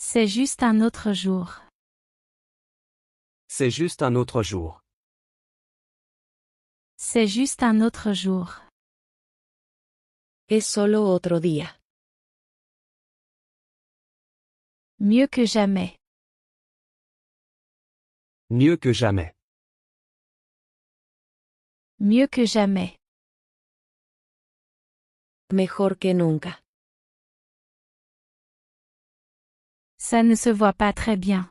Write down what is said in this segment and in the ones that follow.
C'est juste un autre jour. C'est juste un autre jour. C'est juste un autre jour. Es solo otro día. Mieux que jamais. Mieux que jamais. Mieux que jamais. Mejor que nunca. Ça ne se voit pas très bien.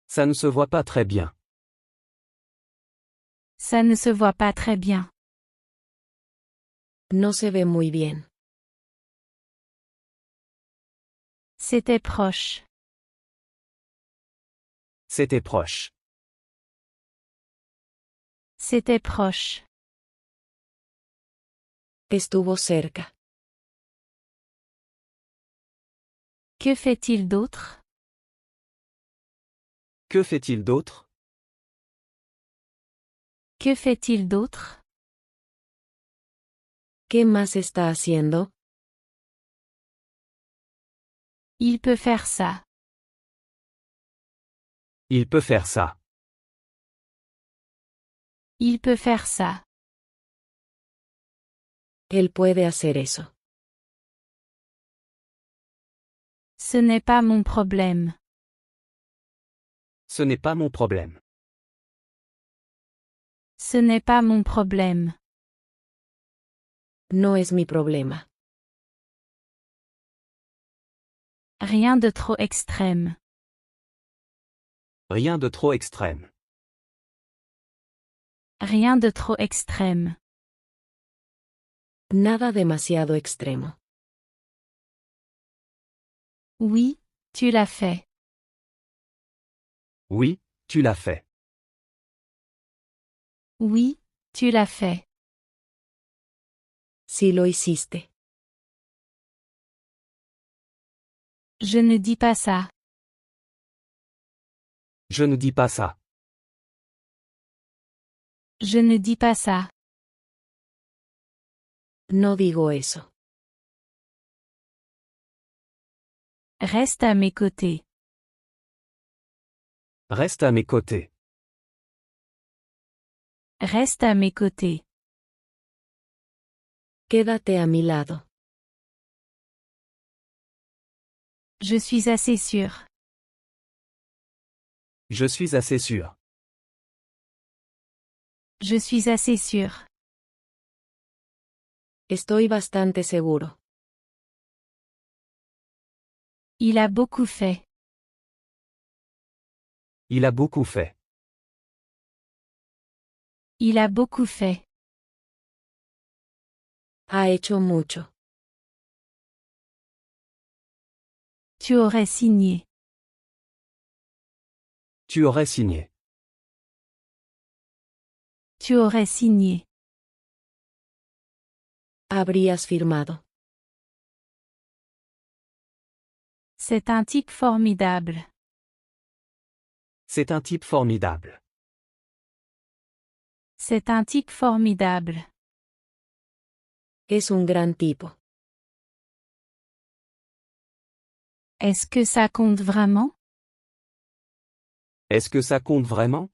Ça ne se voit pas très bien. Ça ne se voit pas très bien. No se ve muy bien. C'était proche. C'était proche. C'était proche. Estuvo cerca. Que fait-il d'autre? Que fait-il d'autre? Que fait-il d'autre? ¿Qué más está haciendo? Il peut faire ça. Il peut faire ça. Il peut faire ça. Él puede hacer eso. Ce n'est pas mon problème. Ce n'est pas mon problème. Ce n'est pas mon problème. No es mi problema. Rien de trop extrême. Rien de trop extrême. Rien de trop extrême. Nada demasiado extremo. Oui, tu l'as fait. Oui, tu l'as fait. Oui, tu l'as fait. Sí lo hiciste. Je ne dis pas ça. Je ne dis pas ça. Je ne dis pas ça. No digo eso. Reste à mes côtés. Reste à mes côtés. Reste à mes côtés. Quédate a mi lado. Je suis assez sûr. Je suis assez sûr. Je suis assez sûr. Estoy bastante seguro. Il a beaucoup fait. Il a beaucoup fait. Il a beaucoup fait. Ha hecho mucho. Tu aurais signé. Tu aurais signé. Tu aurais signé. Habrías firmado. C'est un type formidable. C'est un type formidable. C'est un type formidable. Es un gran tipo. Est-ce que ça compte vraiment? Est-ce que ça compte vraiment?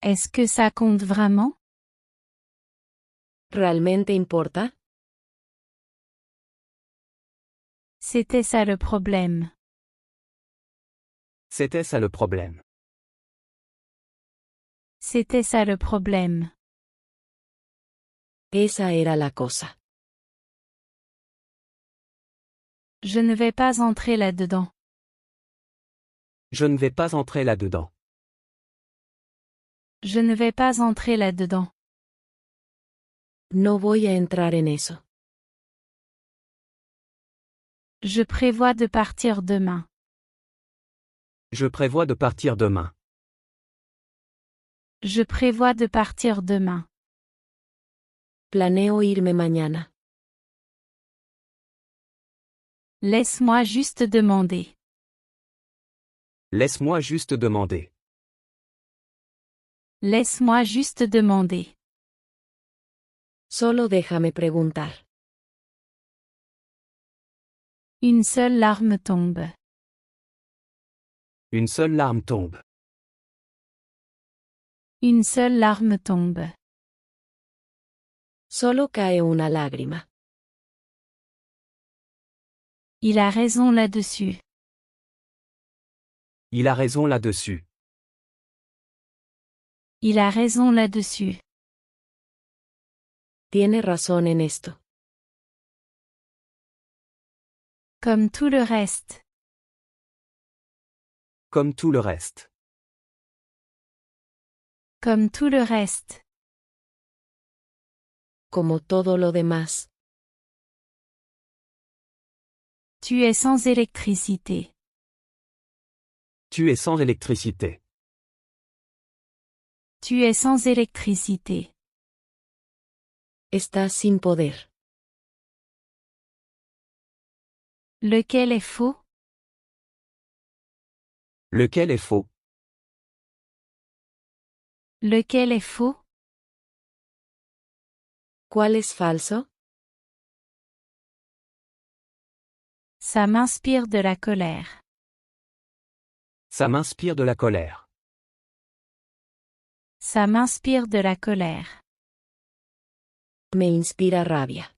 Est-ce que ça compte vraiment? ¿Realmente importa? C'était ça le problème. C'était ça le problème. C'était ça le problème. Esa era la cosa. Je ne vais pas entrer là-dedans. Je ne vais pas entrer là-dedans. Je ne vais pas entrer là-dedans. No voy a entrar en eso. Je prévois de partir demain. Je prévois de partir demain. Je prévois de partir demain. Planeo irme mañana. Laisse-moi juste demander. Laisse-moi juste demander. Laisse-moi juste demander. Solo déjame preguntar. Une seule larme tombe. Une seule larme tombe. Une seule larme tombe. Solo cae una lágrima. Il a raison là-dessus. Il a raison là-dessus. Il a raison là-dessus. Tiene razón en esto. Comme tout le reste. Comme tout le reste. Comme tout le reste. Como todo lo demás. Tu es sans électricité. Tu es sans électricité. Tu es sans électricité. Estás sin poder. Lequel est faux? Lequel est faux? Lequel est faux? ¿Cuál es falso? Ça m'inspire de la colère. Ça m'inspire de la colère. Ça m'inspire de la colère. Me inspira rabia.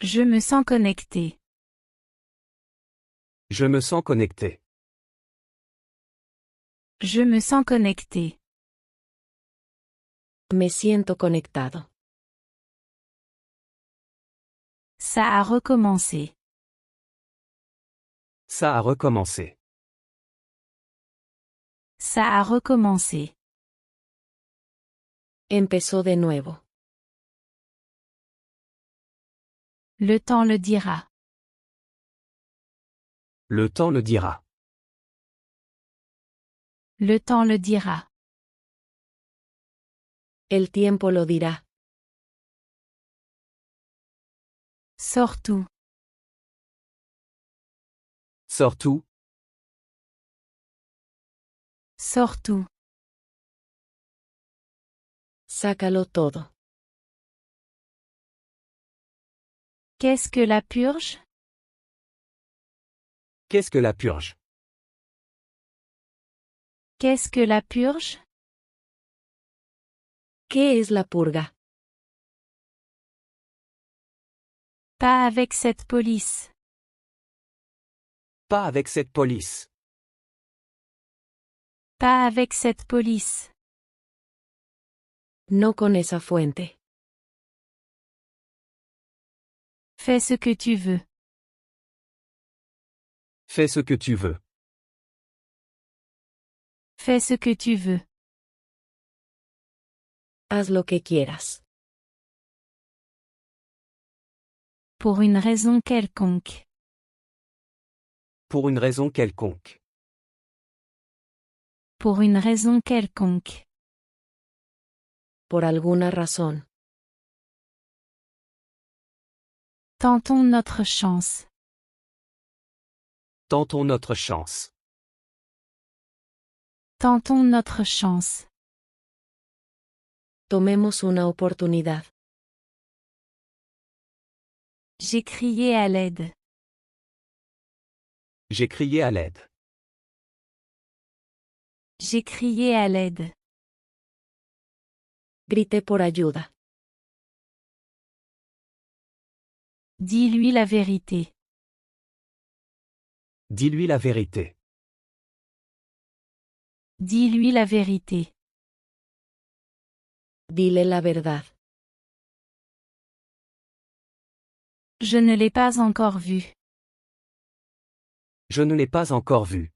Je me sens connecté. Je me sens connecté. Je me sens connecté. Me siento conectado. Ça a recommencé. Ça a recommencé. Ça a recommencé. Empezó de nuevo. Le temps le dira. Le temps le dira. Le temps le dira. El tiempo lo dirá. Surtout. Surtout. Surtout. Sácalo todo. Qu'est-ce que la purge? Qu'est-ce que la purge? Qu'est-ce que la purge? ¿Qué es la purga? Pas avec cette police. Pas avec cette police. Pas avec cette police. No con esa fuente. Fais ce que tu veux. Fais ce que tu veux. Fais ce que tu veux. Haz lo que quieras. Pour une raison quelconque. Pour une raison quelconque. Pour une raison quelconque. Por alguna razón. Tentons notre chance. Tentons notre chance. Tentons notre chance. Tomemos una oportunidad. J'ai crié à l'aide. J'ai crié à l'aide. J'ai crié à l'aide. Grité por ayuda. Dis-lui la vérité. Dis-lui la vérité. Dis-lui la vérité. Dile la verdad. Je ne l'ai pas encore vu. Je ne l'ai pas encore vu.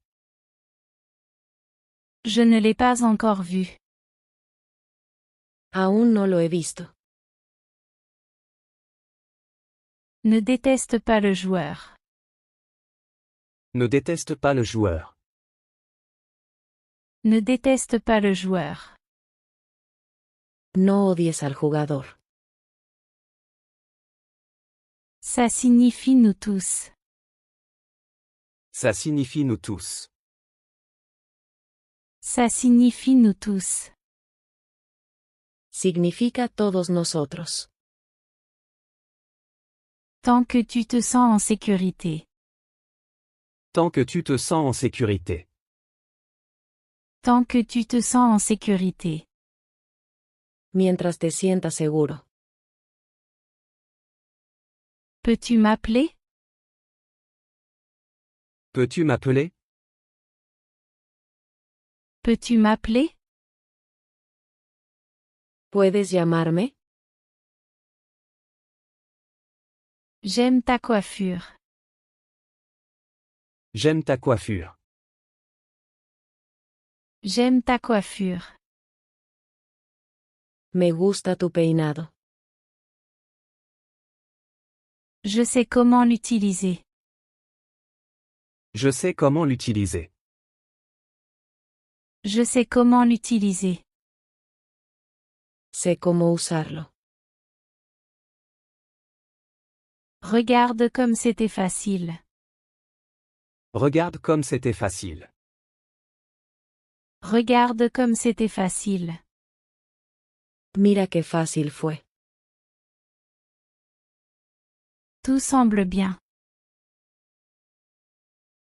Je ne l'ai pas encore vu. Aún no lo he visto. Ne déteste pas le joueur. Ne déteste pas le joueur. Ne déteste pas le joueur. No odies al jugador. Ça signifie nous tous. Ça signifie nous tous. Ça signifie nous tous. Significa todos nosotros. Tant que tu te sens en sécurité. Tant que tu te sens en sécurité. Tant que tu te sens en sécurité. Mientras te sientas seguro. Peux-tu m'appeler? Peux-tu m'appeler? Peux-tu m'appeler? ¿Puedes llamarme? J'aime ta coiffure. J'aime ta coiffure. J'aime ta coiffure. Me gusta tu peinado. Je sais comment l'utiliser. Je sais comment l'utiliser. Je sais comment l'utiliser. Sé cómo usarlo. Regarde comme c'était facile. Regarde comme c'était facile. Regarde comme c'était facile. Mira qué fácil fue. Tout semble bien.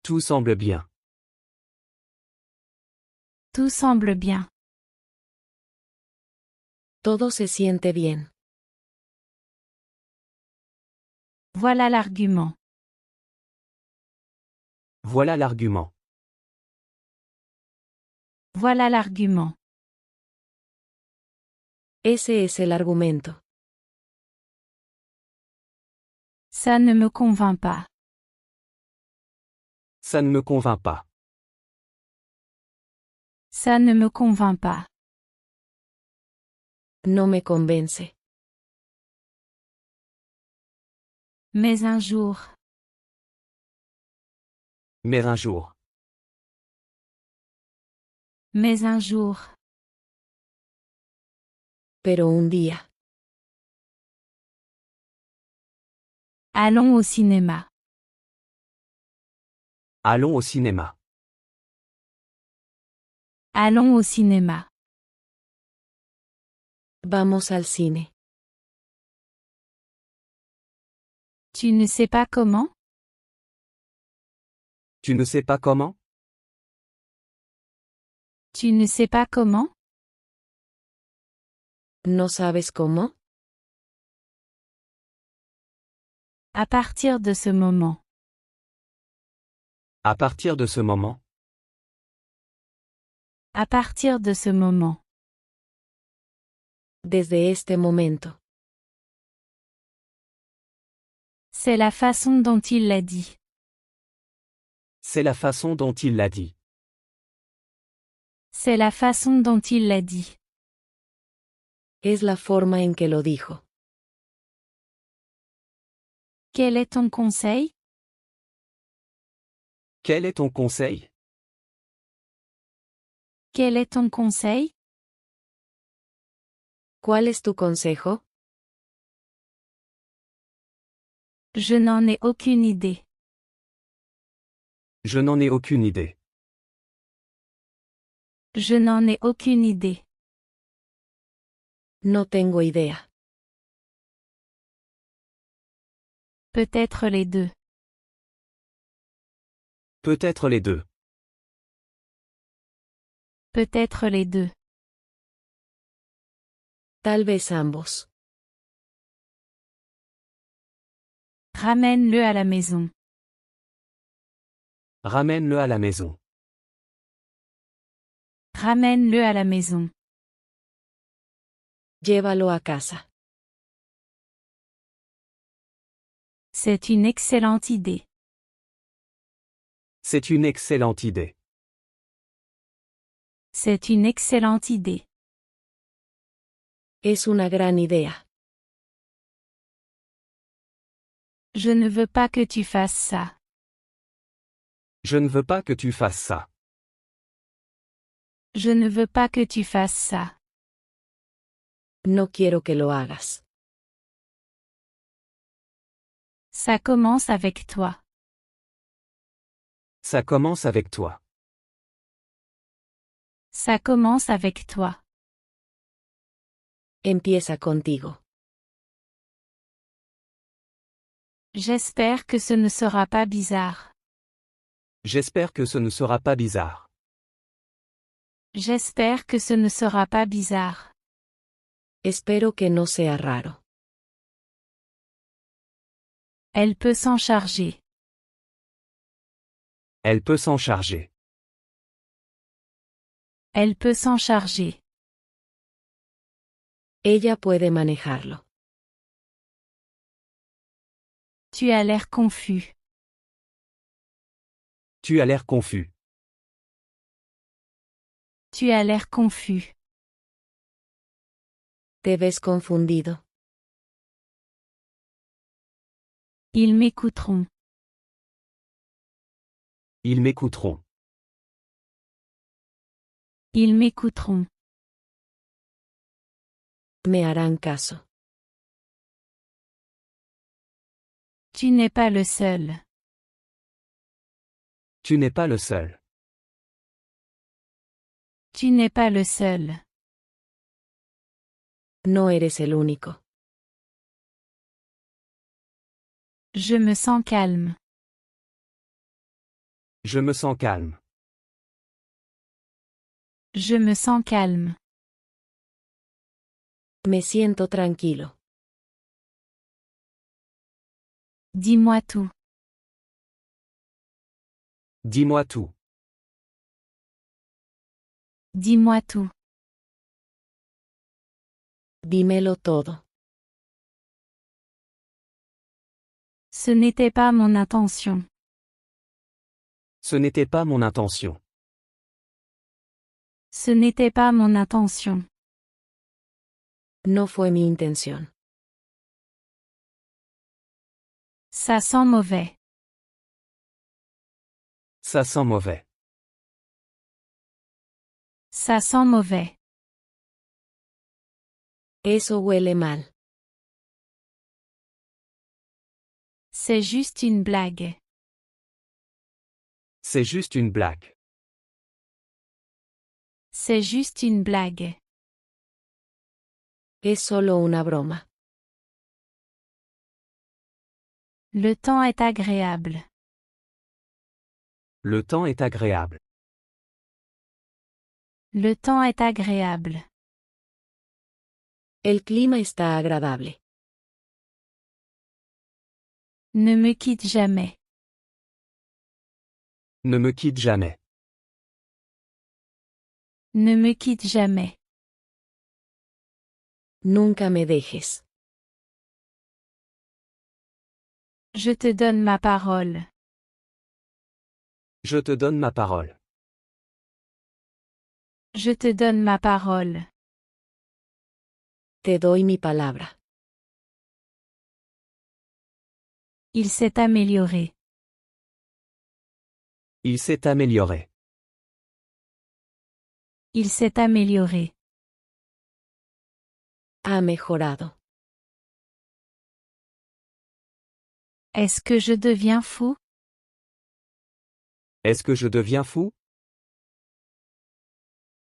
Tout semble bien. Tout semble bien. Todo se siente bien. Voilà l'argument. Voilà l'argument. Voilà l'argument. Ese es el argumento. Ça ne me convainc pas. Ça ne me convainc pas. Ça ne me convainc pas. No me convence. Mais un jour. Mais un jour. Mais un jour. Pero un día. Allons au cinéma. Allons au cinéma. Allons au cinéma. Vamos al cine. Tu ne sais pas comment? Tu ne sais pas comment? Tu ne sais pas comment? ¿No sabes cómo? À partir de ce moment. À partir de ce moment. À partir de ce moment. Desde este momento. C'est la façon dont il l'a dit. C'est la façon dont il l'a dit. C'est la façon dont il l'a dit. Es la forma en que lo dijo. Quel est ton conseil? Quel est ton conseil? Quel est ton conseil? ¿Cuál es tu consejo? Je n'en ai aucune idée. Je n'en ai aucune idée. Je n'en ai aucune idée. No tengo idea. Peut-être les deux. Peut-être les deux. Peut-être les deux. Tal vez ambos. Ramène-le à la maison. Ramène-le à la maison. Ramène-le à la maison. Llévalo a casa. C'est une excellente idée. C'est une excellente idée. C'est une excellente idée. Es una gran idea. Je ne veux pas que tu fasses ça. Je ne veux pas que tu fasses ça. Je ne veux pas que tu fasses ça. No quiero que lo hagas. Ça commence avec toi. Ça commence avec toi. Ça commence avec toi. Empieza contigo. J'espère que ce ne sera pas bizarre. J'espère que ce ne sera pas bizarre. J'espère que ce ne sera pas bizarre. Espero que no sea raro. Elle peut s'en charger. Elle peut s'en charger. Elle peut s'en charger. Ella puede manejarlo. Tu as l'air confus. Tu as l'air confus. Tu as l'air confus. Te ves confundido. Ils m'écouteront. Ils m'écouteront. Ils m'écouteront. Me harán caso. Tu n'es pas le seul. Tu n'es pas le seul. Tu n'es pas le seul. No eres el único. Je me sens calme. Je me sens calme. Je me sens calme. Me siento tranquilo. Dis-moi tout. Dis-moi tout. Dis-moi tout. Dímelo todo. Ce n'était pas mon intention. Ce n'était pas mon intention. Ce n'était pas mon intention. No fue mi intención. Ça sent mauvais. Ça sent mauvais. Ça sent mauvais. Eso huele mal. C'est juste une blague. C'est juste une blague. C'est juste une blague. Es solo una broma. Le temps est agréable. Le temps est agréable. Le temps est agréable. El clima está agradable. Ne me quitte jamais. Ne me quitte jamais. Ne me quitte jamais. Nunca me dejes. Je te donne ma parole. Je te donne ma parole. Je te donne ma parole. Te doy mi palabra. Il s'est amélioré. Il s'est amélioré. Il s'est amélioré. Ha mejorado. Est-ce que je deviens fou? Est-ce que je deviens fou?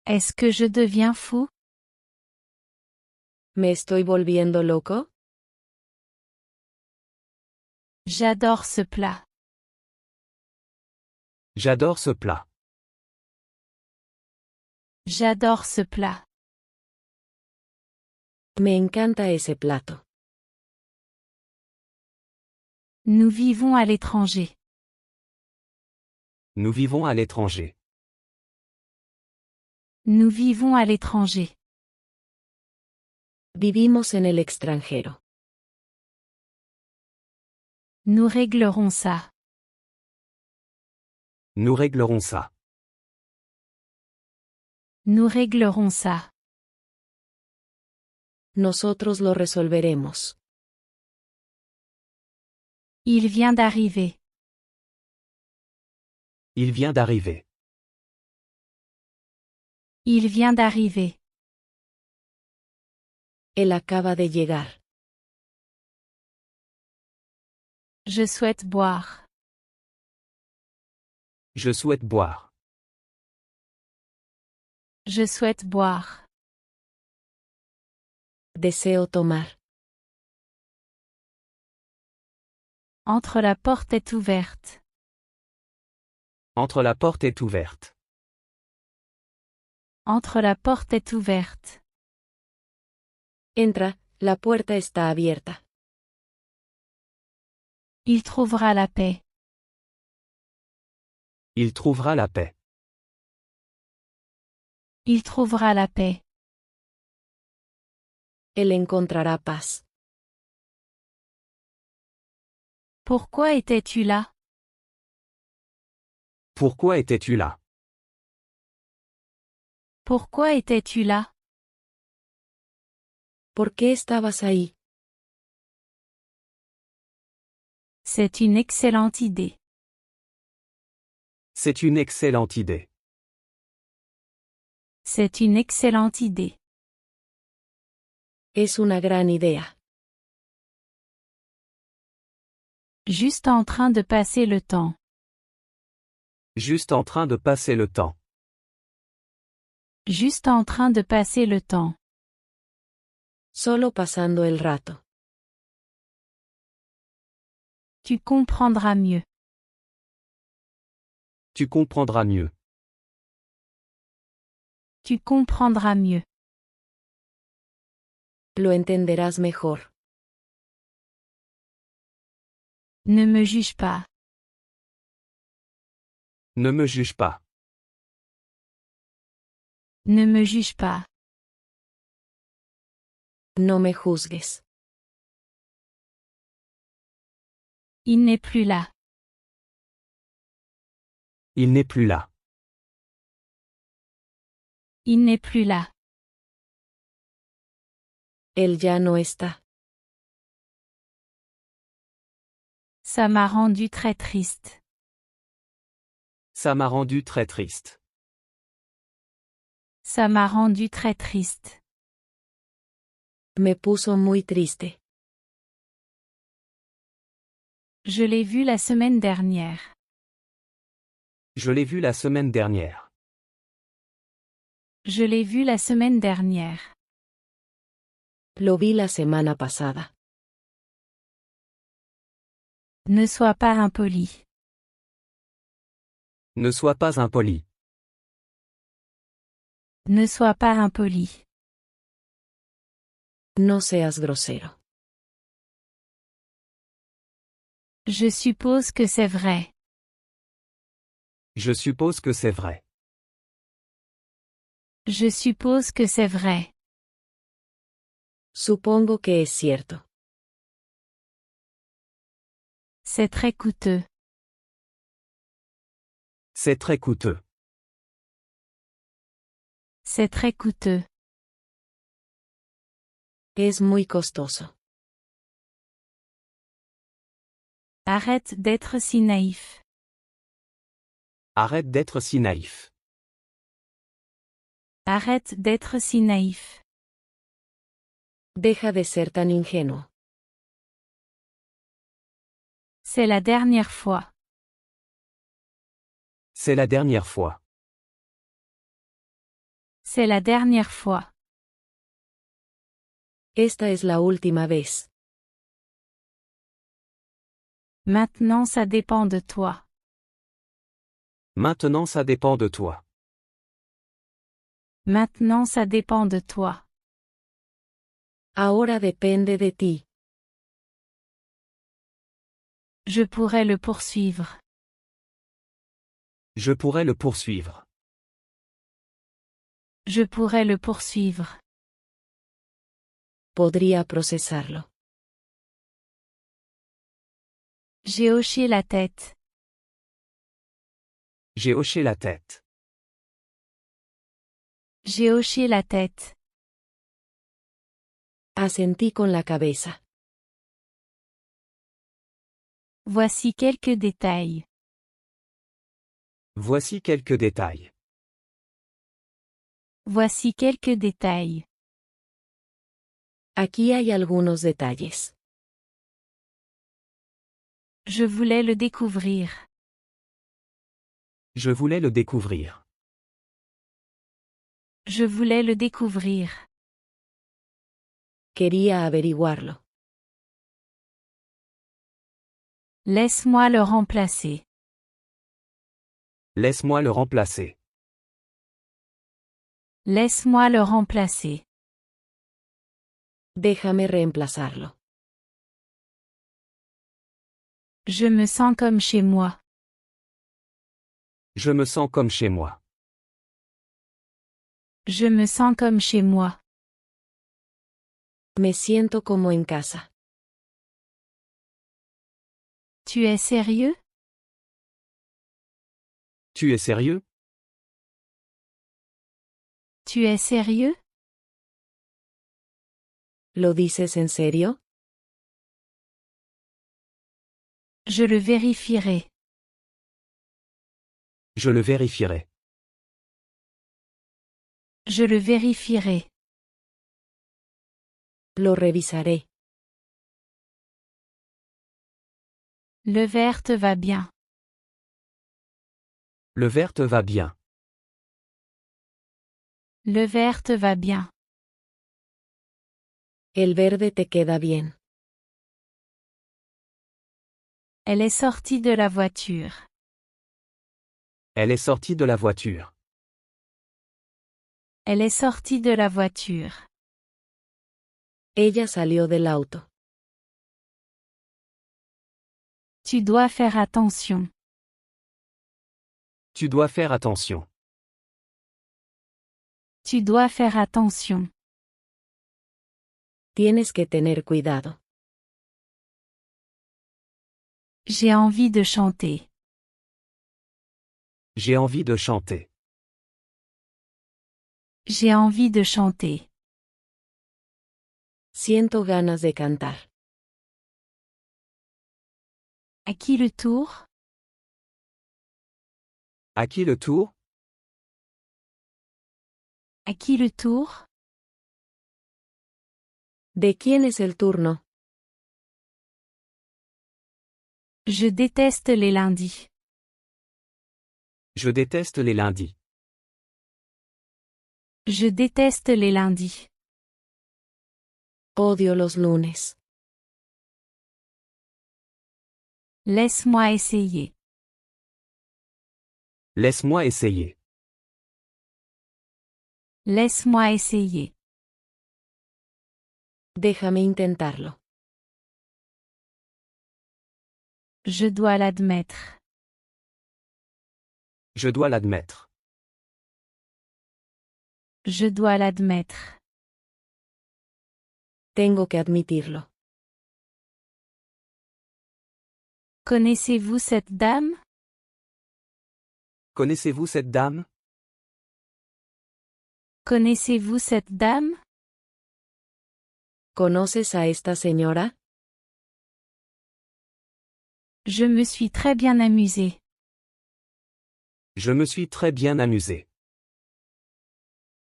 Est-ce que je deviens fou? ¿Me estoy volviendo loco? J'adore ce plat. J'adore ce plat. J'adore ce plat. Me encanta ese plato. Nous vivons à l'étranger. Nous vivons à l'étranger. Nous vivons à l'étranger. Vivimos en el extranjero. Nous réglerons ça. Nous réglerons ça. Nous réglerons ça. Nosotros lo resolveremos. Il vient d'arriver. Il vient d'arriver. Il vient d'arriver. Él acaba de llegar. Je souhaite boire. Je souhaite boire. Je souhaite boire. Deseo tomar. Entre la porte est ouverte. Entre la porte est ouverte. Entre la porte est ouverte. Entra, la puerta está abierta. Il trouvera la paix. Il trouvera la paix. Il trouvera la paix. Él encontrará paz. Pourquoi étais-tu là? Pourquoi étais-tu là? Pourquoi étais-tu là? ¿Por qué estabas ahí? C'est une excellente idée. C'est une excellente idée. C'est une excellente idée. Es una gran idea. Juste en train de passer le temps. Juste en train de passer le temps. Juste en train de passer le temps. Solo pasando el rato. Tu comprendras mieux. Tu comprendras mieux. Tu comprendras mieux. Lo entenderás mejor. Ne me juge pas. Ne me juge pas. Ne me juge pas. No me juzgues. Il n'est plus là. Il n'est plus là. Il n'est plus là. Él ya no está. Ça m'a rendu très triste. Ça m'a rendu très triste. Ça m'a rendu très triste. Me puso muy triste. Je l'ai vu la semaine dernière. Je l'ai vu la semaine dernière. Je l'ai vu la semaine dernière. Lo vi la semana pasada. Ne sois pas impoli. Ne sois pas impoli. Ne sois pas impoli. No seas grosero. Je suppose que c'est vrai. Je suppose que c'est vrai. Je suppose que c'est vrai. Supongo que es cierto. C'est très coûteux. C'est très coûteux. C'est très coûteux. Es muy costoso. Arrête d'être si naïf. Arrête d'être si naïf. Arrête d'être si naïf. Deja de ser tan ingenuo. C'est la dernière fois. C'est la dernière fois. C'est la dernière fois. Esta es la última vez. Maintenant ça dépend de toi. Maintenant ça dépend de toi. Maintenant ça dépend de toi. Ahora depende de ti. Je pourrais le poursuivre. Je pourrais le poursuivre. Je pourrais le poursuivre. Podría procesarlo. J'ai hoché la tête. J'ai hoché la tête. J'ai hoché la tête. Asentí con la cabeza. Voici quelques détails. Voici quelques détails. Voici quelques détails. Aquí hay algunos detalles. Je voulais le découvrir. Je voulais le découvrir. Je voulais le découvrir. Quería averiguarlo. Laisse-moi le remplacer. Laisse-moi le remplacer. Laisse-moi le remplacer. Déjame reemplazarlo. Je me sens comme chez moi. Je me sens comme chez moi. Je me sens comme chez moi. Me siento como en casa. Tu es sérieux? Tu es sérieux? Tu es sérieux? ¿Lo dices en serio? Je le vérifierai. Je le vérifierai. Je le vérifierai. Lo revisaré. Le verre te va bien. Le verre te va bien. Le verre te va bien. El verde te queda bien. Elle est sortie de la voiture. Elle est sortie de la voiture. Elle est sortie de la voiture. Ella salió del auto. Tu dois faire attention. Tu dois faire attention. Tu dois faire attention. Tienes que tener cuidado. J'ai envie de chanter. J'ai envie de chanter. J'ai envie de chanter. Siento ganas de cantar. À qui le tour? À qui le tour? À qui le tour? ¿De quién es el turno? Je déteste les lundis. Je déteste les lundis. Je déteste les lundis. Odio los lunes. Laisse-moi essayer. Laisse-moi essayer. Laisse-moi essayer. Déjame intentarlo. Je dois l'admettre. Je dois l'admettre. Je dois l'admettre. Tengo que admitirlo. Connaissez-vous cette dame? Connaissez-vous cette dame? Connaissez-vous cette dame? ¿Conoces a esta señora? Je me suis très bien amusée. Je me suis très bien amusé.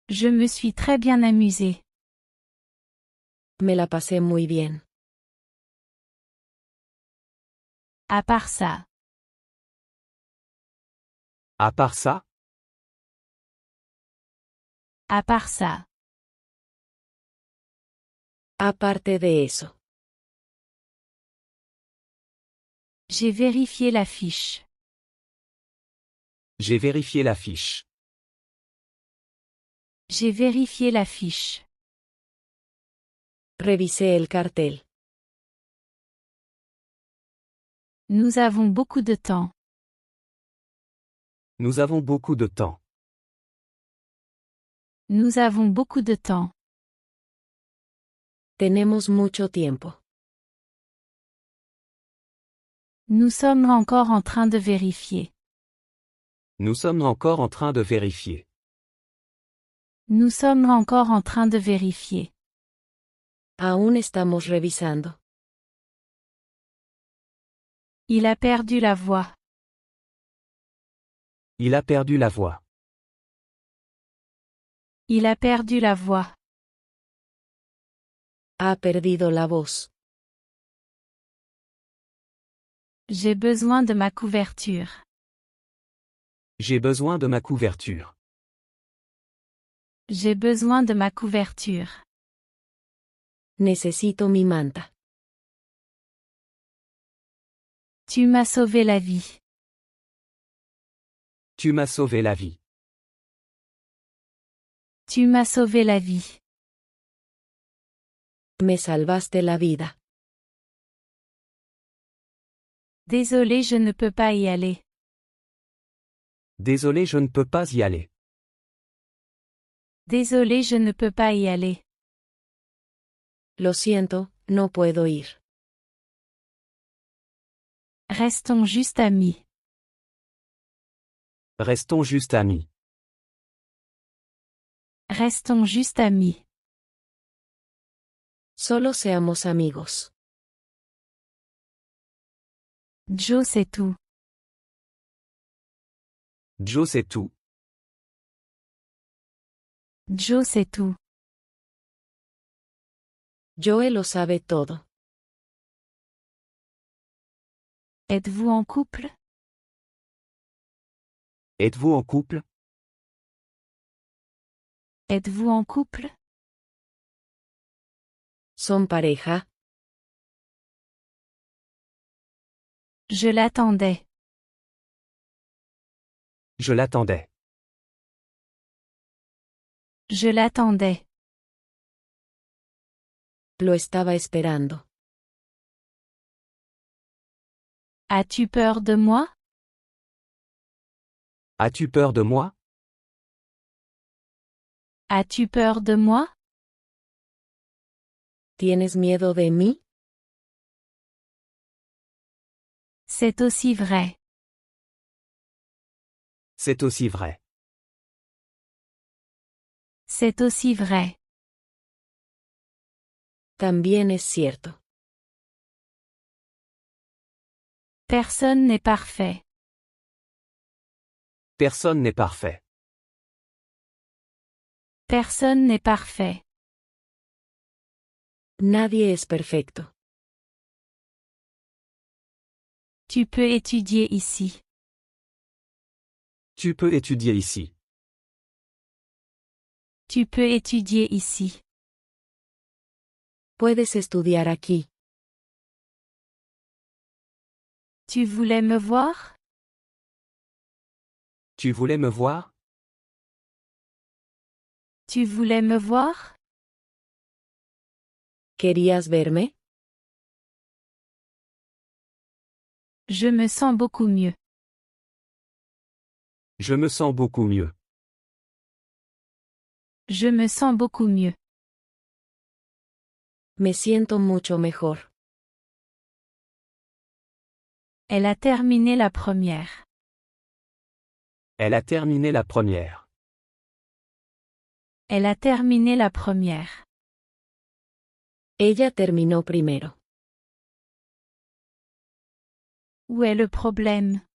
Je me suis très bien amusée. Me la pasé muy bien. À part ça. À part ça? À part ça. Aparte de eso. J'ai vérifié la fiche. J'ai vérifié la fiche. J'ai vérifié la fiche. Revisé el cartel. Nous avons beaucoup de temps. Nous avons beaucoup de temps. Nous avons beaucoup de temps. Tenemos mucho tiempo. Nous sommes encore en train de vérifier. Nous sommes encore en train de vérifier. Nous sommes encore en train de vérifier. Aún estamos revisando. Il a perdu la voix. Il a perdu la voix. Il a perdu la voix. Ha perdido la voz. J'ai besoin de ma couverture. J'ai besoin de ma couverture. J'ai besoin de ma couverture. Necesito mi manta. Tu m'as sauvé la vie. Tu m'as sauvé la vie. Tu m'as sauvé la vie. Me salvaste la vida. Désolé, je ne peux pas y aller. Désolé, je ne peux pas y aller. Désolé, je ne peux pas y aller. Lo siento, no puedo ir. Restons juste amis. Restons juste amis. Restons juste amis. Solo seamos amigos. Joe, c'est tout. Joe, c'est tout. Joe, c'est tout. Joe lo sabe todo. Êtes-vous en couple? Êtes-vous en couple? Êtes-vous en couple? ¿Son pareja? Je l'attendais. Je l'attendais. Je l'attendais. Lo estaba esperando. As-tu peur de moi? As-tu peur de moi? As-tu peur de moi? ¿Tienes miedo de mí? C'est aussi vrai. C'est aussi vrai. C'est aussi vrai. También es cierto. Personne n'est parfait. Personne n'est parfait. Personne n'est parfait. Nadie es perfecto. Tu peux étudier ici. Tu peux étudier ici. Tu peux étudier ici. Puedes estudiar aquí. Tu voulais me voir? Tu voulais me voir? Tu voulais me voir? ¿Querías verme? Je me sens beaucoup mieux. Je me sens beaucoup mieux. Je me sens beaucoup mieux. Me siento mucho mejor. Elle a terminé la première. Elle a terminé la première. Elle a terminé la première. Ella terminó primero. Où est le problème?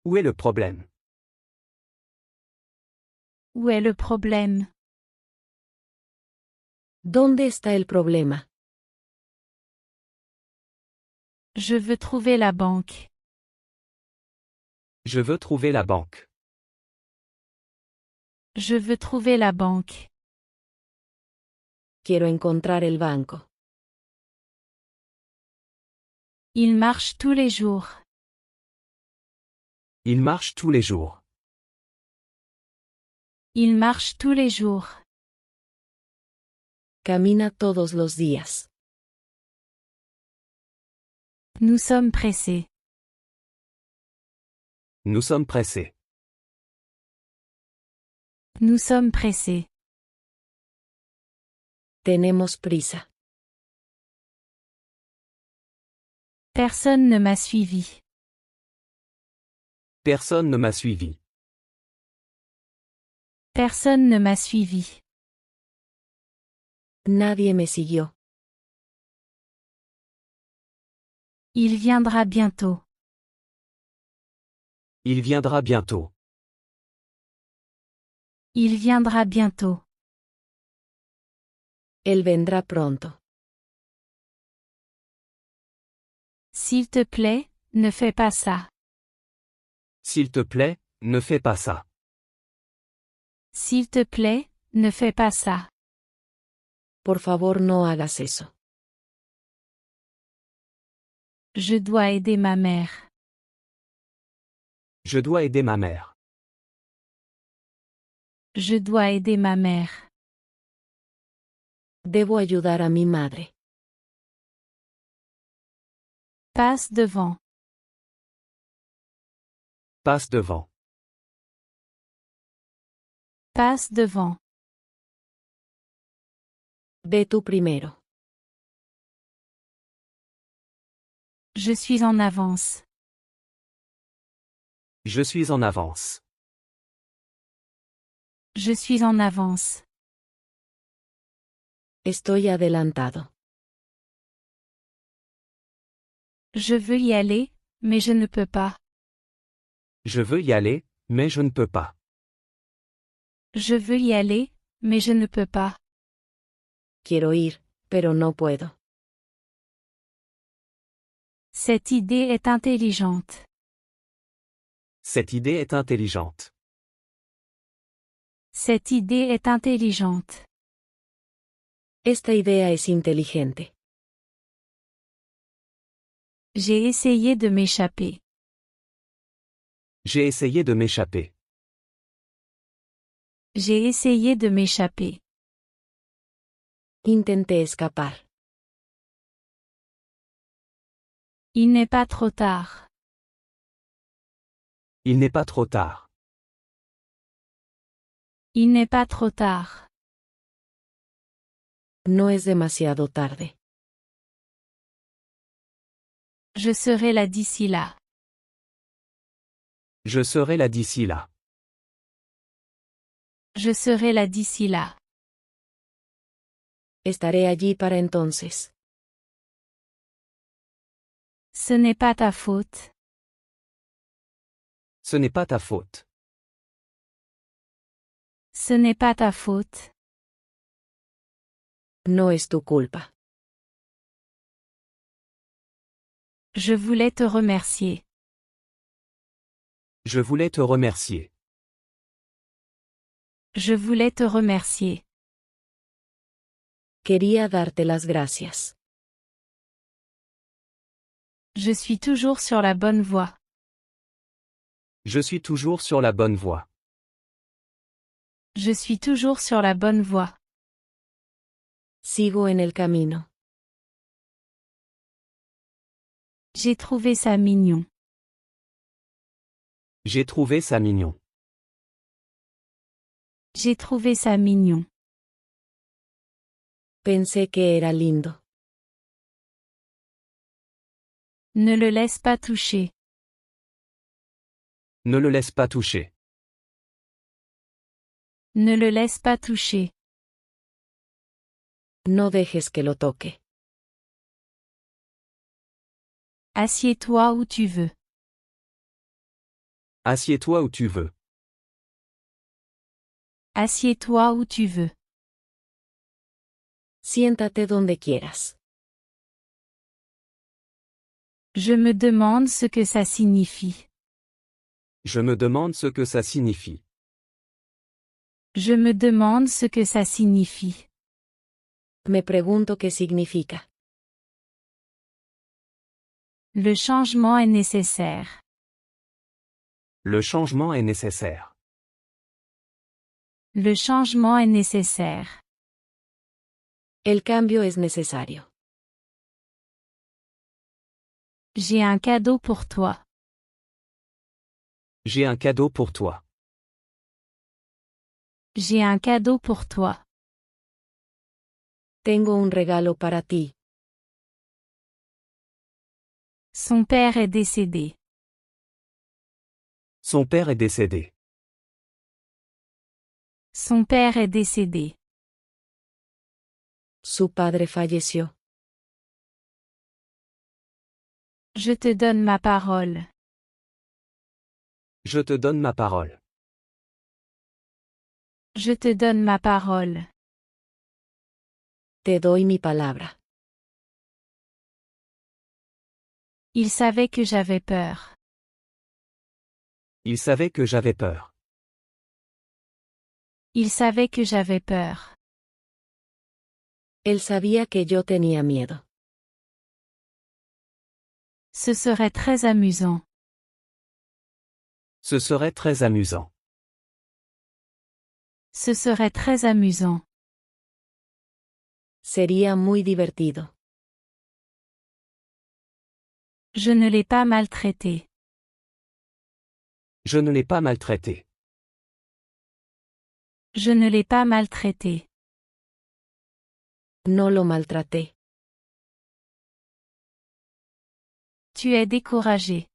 Où est le problème? Où est le problème? ¿Dónde está el problema? Je veux trouver la banque. Je veux trouver la banque. Je veux trouver la banque. Quiero encontrar el banco. Il marche tous les jours. Il marche tous les jours. Il marche tous les jours. Camina todos los días. Nous sommes pressés. Nous sommes pressés. Nous sommes pressés. Tenemos prisa. Personne ne m'a suivi. Personne ne m'a suivi. Personne ne m'a suivi. Nadie me siguió. Il viendra bientôt. Il viendra bientôt. Il viendra bientôt. Él vendrá pronto. S'il te plaît, ne fais pas ça. S'il te plaît, ne fais pas ça. S'il te plaît, ne fais pas ça. Por favor, no hagas eso. Je dois aider ma mère. Je dois aider ma mère. Je dois aider ma mère. Debo ayudar a mi madre. Passe devant. Passe devant. Passe devant. Ve tú primero. Je suis en avance. Je suis en avance. Je suis en avance. Estoy adelantado. Je veux y aller, mais je ne peux pas. Je veux y aller, mais je ne peux pas. Je veux y aller, mais je ne peux pas. Quiero ir, pero no puedo. Cette idée est intelligente. Cette idée est intelligente. Cette idée est intelligente. Esta idea es inteligente. J'ai essayé de m'échapper. J'ai essayé de m'échapper. J'ai essayé de m'échapper. Intenté escapar. Il n'est pas trop tard. Il n'est pas trop tard. Il n'est pas trop tard. No es demasiado tarde. Je serai là d'ici là. Je serai là d'ici là. Je serai là d'ici là. Estaré allí para entonces. Ce n'est pas ta faute. Ce n'est pas ta faute. Ce n'est pas ta faute. No es tu culpa. Je voulais te remercier. Je voulais te remercier. Je voulais te remercier. Quería darte las gracias. Je suis toujours sur la bonne voie. Je suis toujours sur la bonne voie. Je suis toujours sur la bonne voie. Sigo en el camino. J'ai trouvé ça mignon. J'ai trouvé ça mignon. J'ai trouvé ça mignon. Pensé que era lindo. Ne le laisse pas toucher. Ne le laisse pas toucher. Ne le laisse pas toucher. No dejes que lo toque. Assieds-toi où tu veux. Assieds-toi où tu veux. Assieds-toi où tu veux. Siéntate donde quieras. Je me demande ce que ça signifie. Je me demande ce que ça signifie. Je me demande ce que ça signifie. Me pregunto qué significa. Le changement est nécessaire. Le changement est nécessaire. Le changement est nécessaire. El cambio es necesario. J'ai un cadeau pour toi. J'ai un cadeau pour toi. J'ai un cadeau pour toi. Tengo un regalo para ti. Son père est décédé. Son père est décédé. Son père est décédé. Su padre falleció. Je te donne ma parole. Je te donne ma parole. Je te donne ma parole. Te doy mi palabra. Il savait que j'avais peur. Il savait que j'avais peur. Il savait que j'avais peur. Él sabía que yo tenía miedo. Ce serait très amusant. Ce serait très amusant. Ce serait très amusant. Sería muy divertido. Je ne l'ai pas maltraité. Je ne l'ai pas maltraité. Je ne l'ai pas maltraité. No lo maltraté. Tu es découragé.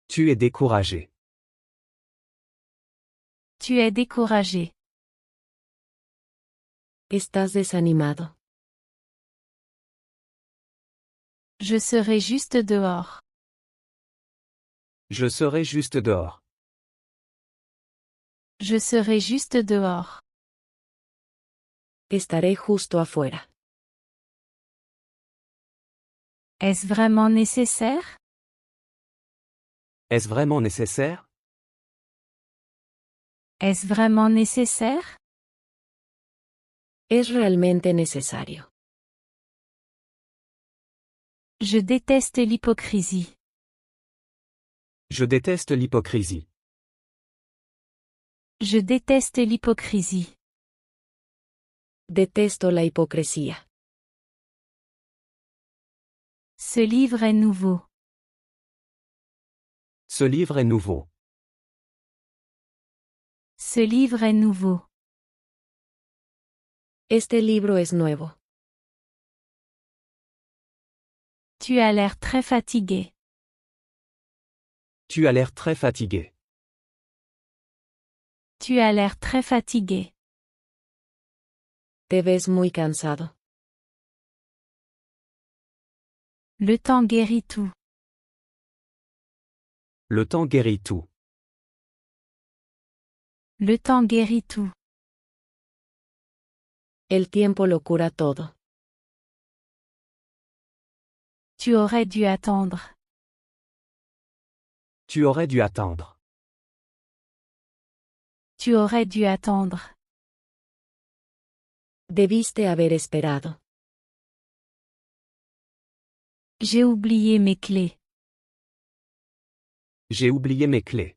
Tu es découragé. Tu es découragé. Estás desanimado. Je serai juste dehors. Je serai juste dehors. Je serai juste dehors. Estaré justo afuera. Est-ce vraiment nécessaire? Est-ce vraiment nécessaire? Est-ce vraiment nécessaire? Es realmente necesario. Je déteste l'hypocrisie. Je déteste l'hypocrisie. Je déteste l'hypocrisie. Detesto la hipocresía. Ce livre est nouveau. Ce livre est nouveau. Ce livre est nouveau. Este libro es nuevo. Tu as l'air très fatigué. Tu as l'air très fatigué. Tu as l'air très fatigué. Te ves muy cansado. Le temps guérit tout. Le temps guérit tout. Le temps guérit tout. El tiempo lo cura todo. Tu aurais dû attendre. Tu aurais dû attendre. Tu aurais dû attendre. Debiste haber esperado. J'ai oublié mes clés. J'ai oublié mes clés.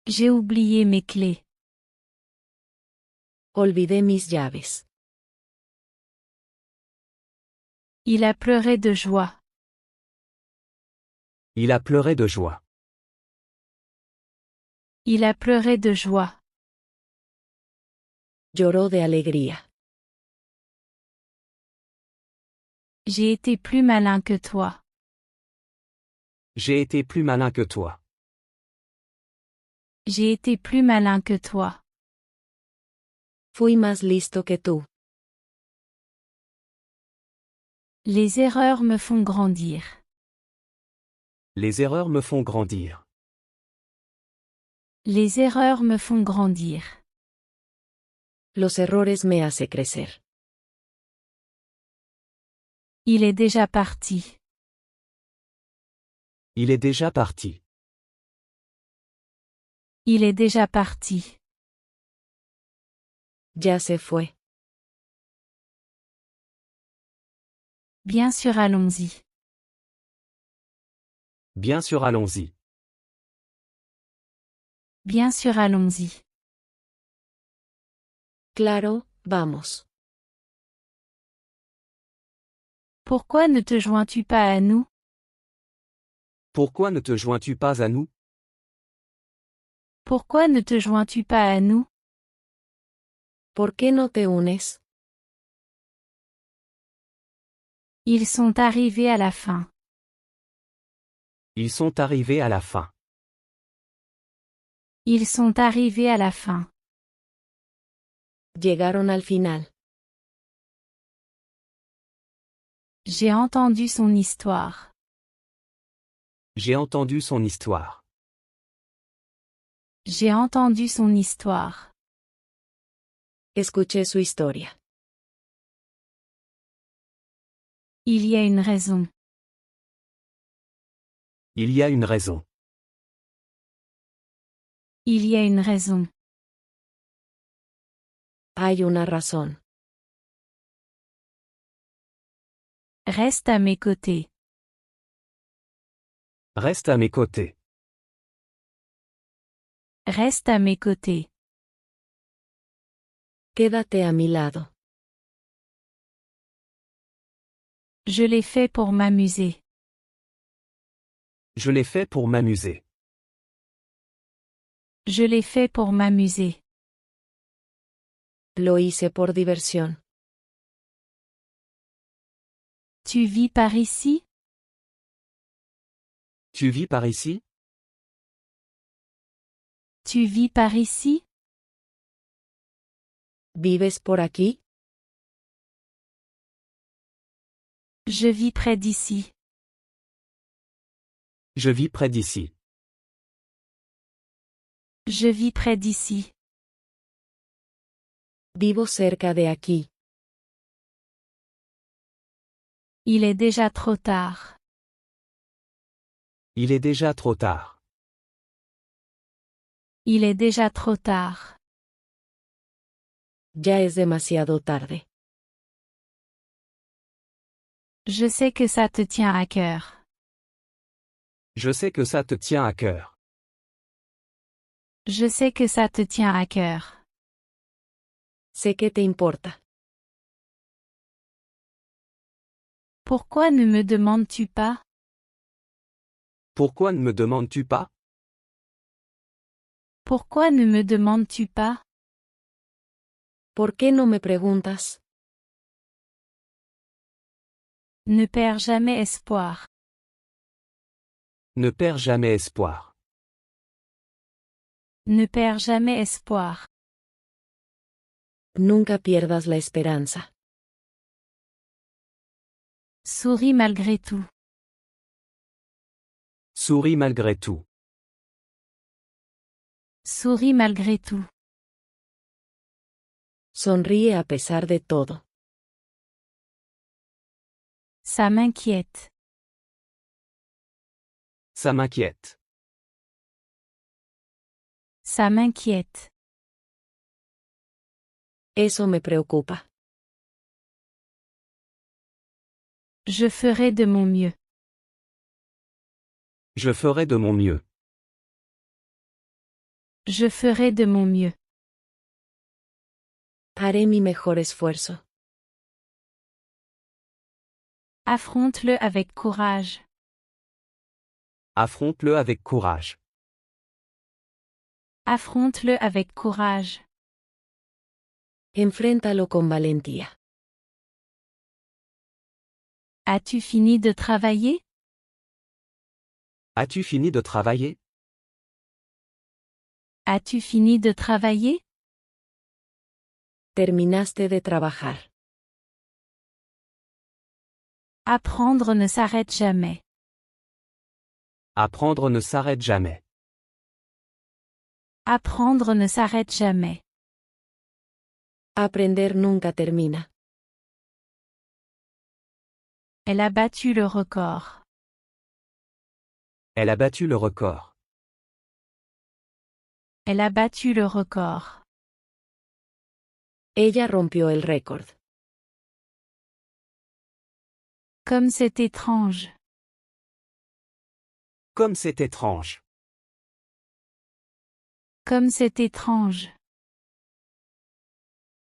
J'ai oublié mes clés. Olvidé mis llaves. Il a pleuré de joie. Il a pleuré de joie. Il a pleuré de joie. Lloró de alegría. J'ai été plus malin que toi. J'ai été plus malin que toi. J'ai été plus malin que toi. Fui más listo que tú. Les erreurs me font grandir. Les erreurs me font grandir. Les erreurs me font grandir. Los errores me hacen crecer. Il est déjà parti. Il est déjà parti. Il est déjà parti. Ya se fue. Bien sûr, allons-y. Bien sûr, allons-y. Bien sûr, allons-y. Claro, vamos. Pourquoi ne te joins-tu pas à nous? Pourquoi ne te joins-tu pas à nous? Pourquoi ne te joins-tu pas à nous? ¿Por qué no te unes? Ils sont arrivés à la fin. Ils sont arrivés à la fin. Ils sont arrivés à la fin. Llegaron al final. J'ai entendu son histoire. J'ai entendu son histoire. J'ai entendu son histoire. Escuché su historia. Il y a une raison. Il y a une raison. Il y a une raison. Hay una razón. Reste à mes côtés. Reste à mes côtés. Reste à mes côtés. Quédate a mi lado. Je l'ai fait pour m'amuser. Je l'ai fait pour m'amuser. Je l'ai fait pour m'amuser. Lo hice por diversión. Tu vis par ici? Tu vis par ici? Tu vis par ici? ¿Vives por aquí? Je vis près d'ici. Je vis près d'ici. Je vis près d'ici. Vivo cerca de aquí. Il est déjà trop tard. Il est déjà trop tard. Il est déjà trop tard. Ya es demasiado tarde. Je sais que ça te tient à cœur. Je sais que ça te tient à cœur. Je sais que ça te tient à cœur. Sé que te importa. Pourquoi ne me demandes-tu pas? Pourquoi ne me demandes-tu pas? Pourquoi ne me demandes-tu pas? ¿Por qué no me preguntas? Ne perds jamais espoir. Ne perds jamais espoir. Ne perds jamais espoir. Nunca pierdas la esperanza. Souris malgré tout. Souris malgré tout. Souris malgré tout. Sonríe a pesar de todo. Ça m'inquiète. Ça m'inquiète. Ça m'inquiète. Eso me preocupa. Je ferai de mon mieux. Je ferai de mon mieux. Je ferai de mon mieux. Haré mi mejor esfuerzo. Affronte-le avec courage. Affronte-le avec courage. Affronte-le avec courage. Enfréntalo con valentía. As-tu fini de travailler? As-tu fini de travailler? As-tu fini de travailler? Terminaste de trabajar. Apprendre ne s'arrête jamais. Apprendre ne s'arrête jamais. Apprendre ne s'arrête jamais. Aprender nunca termina. Elle a battu le record. Elle a battu le record. Elle a battu le record. Ella rompió el récord. Comme c'est étrange. Comme c'est étrange. Comme c'est étrange.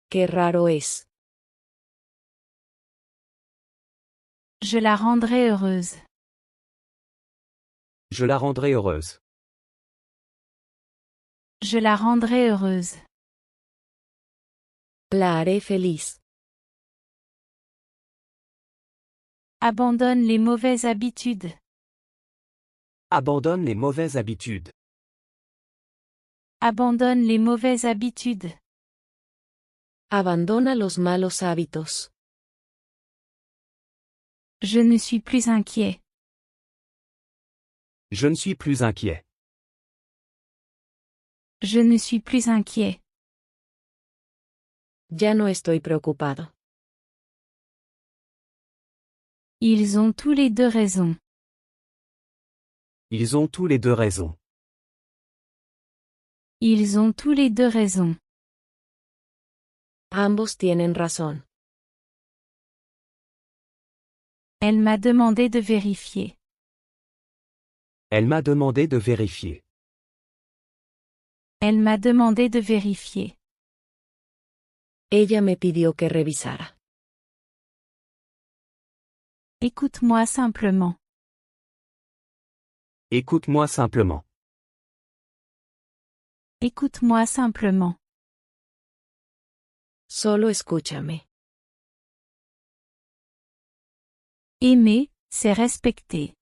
Qué raro es. Je la rendrai heureuse. Je la rendrai heureuse. Je la rendrai heureuse. La haré feliz. Abandonne les mauvaises habitudes. Abandonne les mauvaises habitudes. Abandonne les mauvaises habitudes. Abandona los malos hábitos. Je ne suis plus inquiet. Je ne suis plus inquiet. Je ne suis plus inquiet. Ya no estoy preocupado. Ils ont tous les deux raison. Ils ont tous les deux raison. Ils ont tous les deux raison. Ambos tienen razón. Elle m'a demandé de vérifier. Elle m'a demandé de vérifier. Elle m'a demandé de vérifier. Ella me pidió que revisara. Écoute-moi simplement. Écoute-moi simplement. Écoute-moi simplement. Solo escúchame. Aimer, c'est respecter.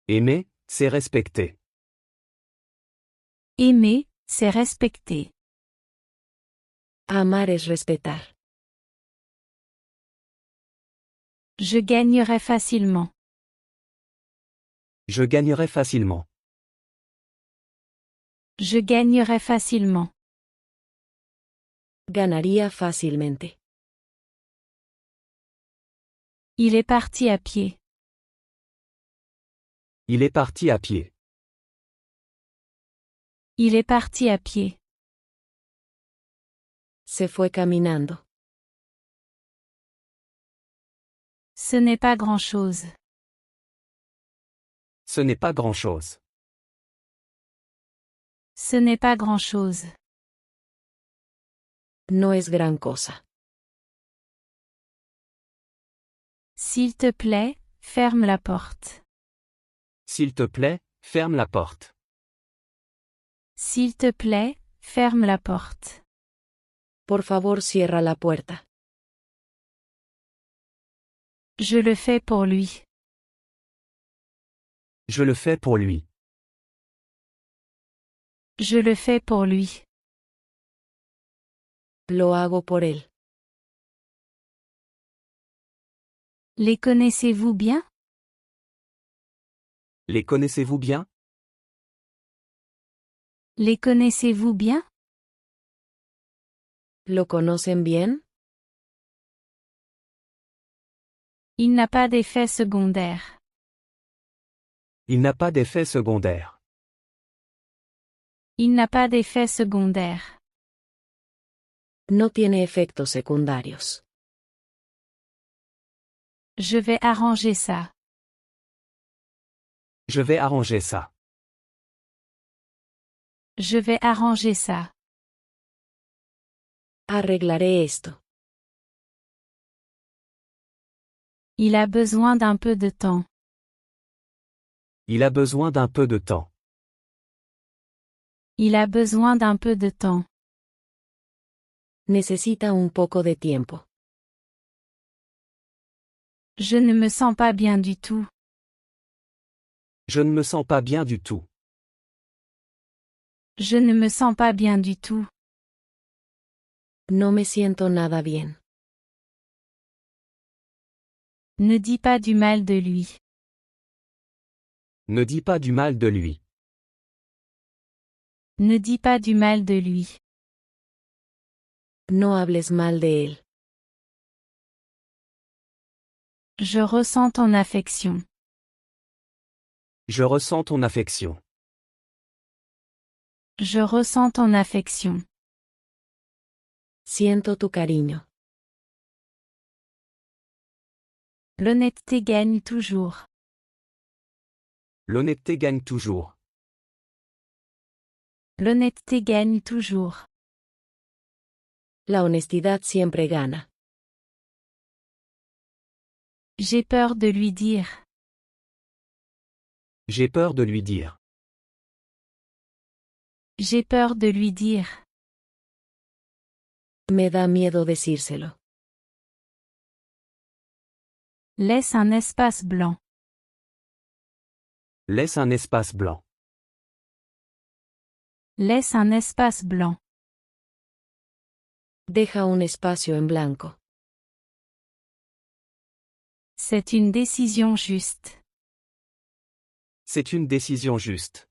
Aimer, c'est respecter. Aimer, c'est respecter. Amar es respetar. Je gagnerai facilement. Je gagnerai facilement. Je gagnerai facilement. Ganaría fácilmente. Il est parti à pied. Il est parti à pied. Il est parti à pied. Se fue caminando. Ce n'est pas grand-chose. Ce n'est pas grand-chose. Ce n'est pas grand-chose. No es gran cosa. S'il te plaît, ferme la porte. S'il te plaît, ferme la porte. S'il te plaît, ferme la porte. Por favor, cierra la puerta. Je le fais pour lui. Je le fais pour lui. Je le fais pour lui. Lo hago por él. Les connaissez-vous bien? Les connaissez-vous bien? Les connaissez-vous bien? ¿Lo conocen bien? Il n'a pas d'effet secondaire. Il n'a pas d'effet secondaire. Il n'a pas d'effet secondaire. No tiene efectos secundarios. Je vais arranger ça. Je vais arranger ça. Je vais arranger ça. Arreglaré esto. Il a besoin d'un peu de temps. Il a besoin d'un peu de temps. Il a besoin d'un peu de temps. Necesita un poco de tiempo. Je ne me sens pas bien du tout. Je ne me sens pas bien du tout. Je ne me sens pas bien du tout. No me siento nada bien. Ne dis pas du mal de lui. Ne dis pas du mal de lui. Ne dis pas du mal de lui. No hables mal de él. Je ressens ton affection. Je ressens ton affection. Je ressens ton affection. Siento tu cariño. L'honnêteté gagne toujours. L'honnêteté gagne toujours. L'honnêteté gagne toujours. La honestidad siempre gana. J'ai peur de lui dire. J'ai peur de lui dire. J'ai peur de lui dire. Me da miedo decírselo. Laisse un espace blanc. Laisse un espace blanc. Laisse un espace blanc. Deja un espacio en blanco. C'est une décision juste. C'est une décision juste.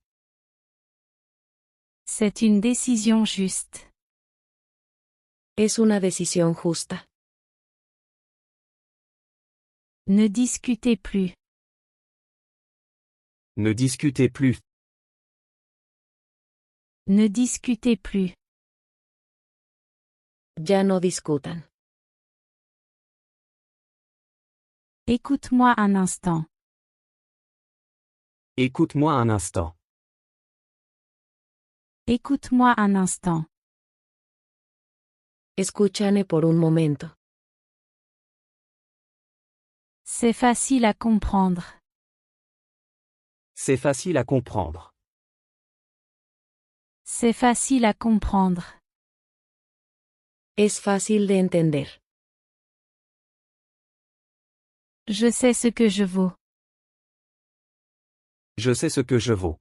C'est une décision juste. Es una decisión justa. Ne discutez plus. Ne discutez plus. Ne discutez plus. Ya no discutan. Écoute-moi un instant. Écoute-moi un instant. Écoute-moi un instant. Escúchame por un momento. C'est facile à comprendre. C'est facile à comprendre. C'est facile à comprendre. Es fácil de entender. Je sais ce que je vaux. Je sais ce que je vaux.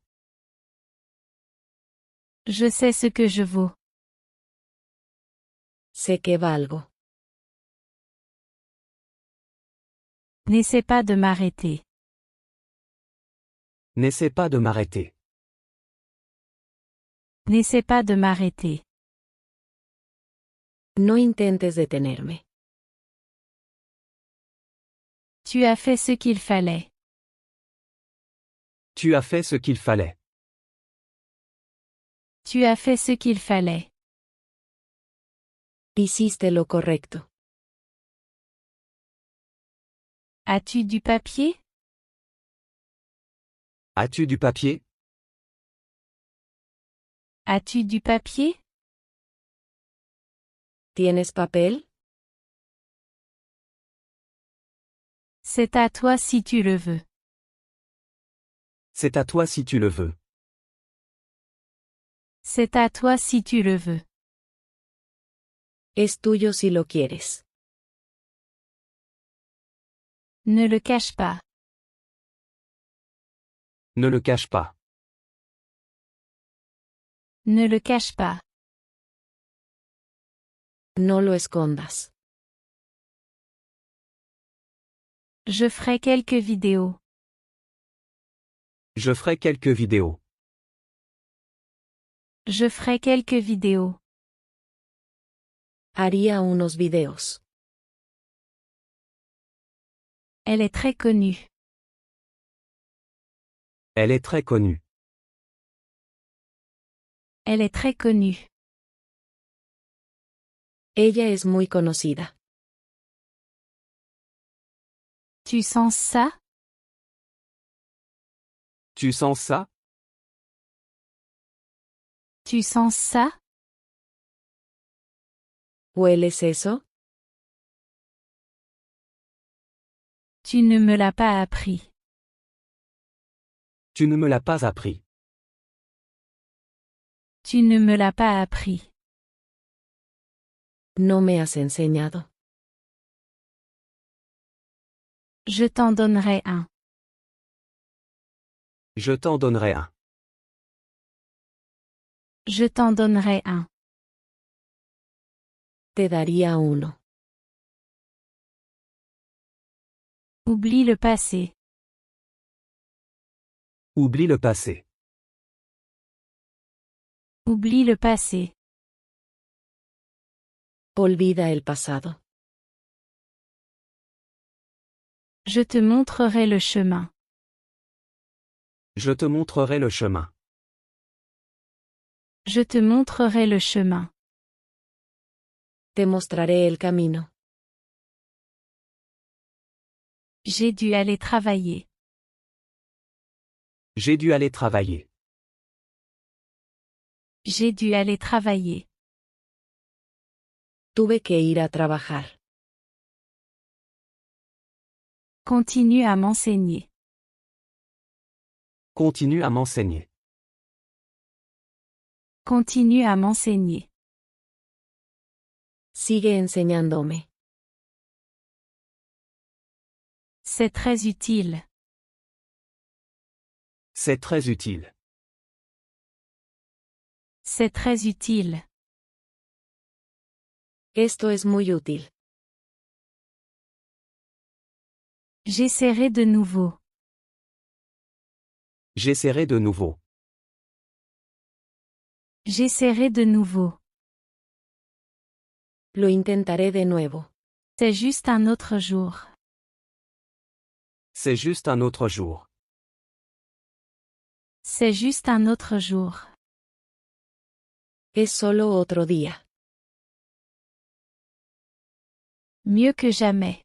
Je sais ce que je vaux. Sé que valgo. N'essaie pas de m'arrêter. N'essaie pas de m'arrêter. N'essaie pas de m'arrêter. No intentes detenerme. Tu as fait ce qu'il fallait. Tu as fait ce qu'il fallait. Tu as fait ce qu'il fallait. Hiciste lo correcto. As-tu du papier? As-tu du papier? As-tu du papier? ¿Tienes papel? C'est à toi si tu le veux. C'est à toi si tu le veux. C'est à toi si tu le veux. Es tuyo si lo quieres. Ne le cache pas. Ne le cache pas. Ne le cache pas. No lo escondas. Je ferai quelques vidéos. Je ferai quelques vidéos. Je ferai quelques vidéos. Haría unos videos. Elle est très connue. Elle est très connue. Elle est très connue. Ella es muy conocida. Tu sens ça? Tu sens ça? Tu sens ça? ¿Hueles eso? Tu ne me l'as pas appris. Tu ne me l'as pas appris. Tu ne me l'as pas appris. No me has enseñado. Je t'en donnerai un. Je t'en donnerai un. Je t'en donnerai un. Te daría uno. Oublie le passé. Oublie le passé. Oublie le passé. Olvida el pasado. Je te montrerai le chemin. Je te montrerai le chemin. Je te montrerai le chemin. Te mostraré el camino. J'ai dû aller travailler. J'ai dû aller travailler. J'ai dû aller travailler. Tuve que ir a trabajar. Continue à m'enseigner. Continue à m'enseigner. Continue à m'enseigner. Sigue enseñándome. C'est très utile. C'est très utile. C'est très utile. Esto es muy útil. J'essaierai de nouveau. J'essaierai de nouveau. J'essaierai de nouveau. Lo intentaré de nuevo. C'est juste un autre jour. C'est juste un autre jour. C'est juste un autre jour. Es solo otro día. Mieux que jamais.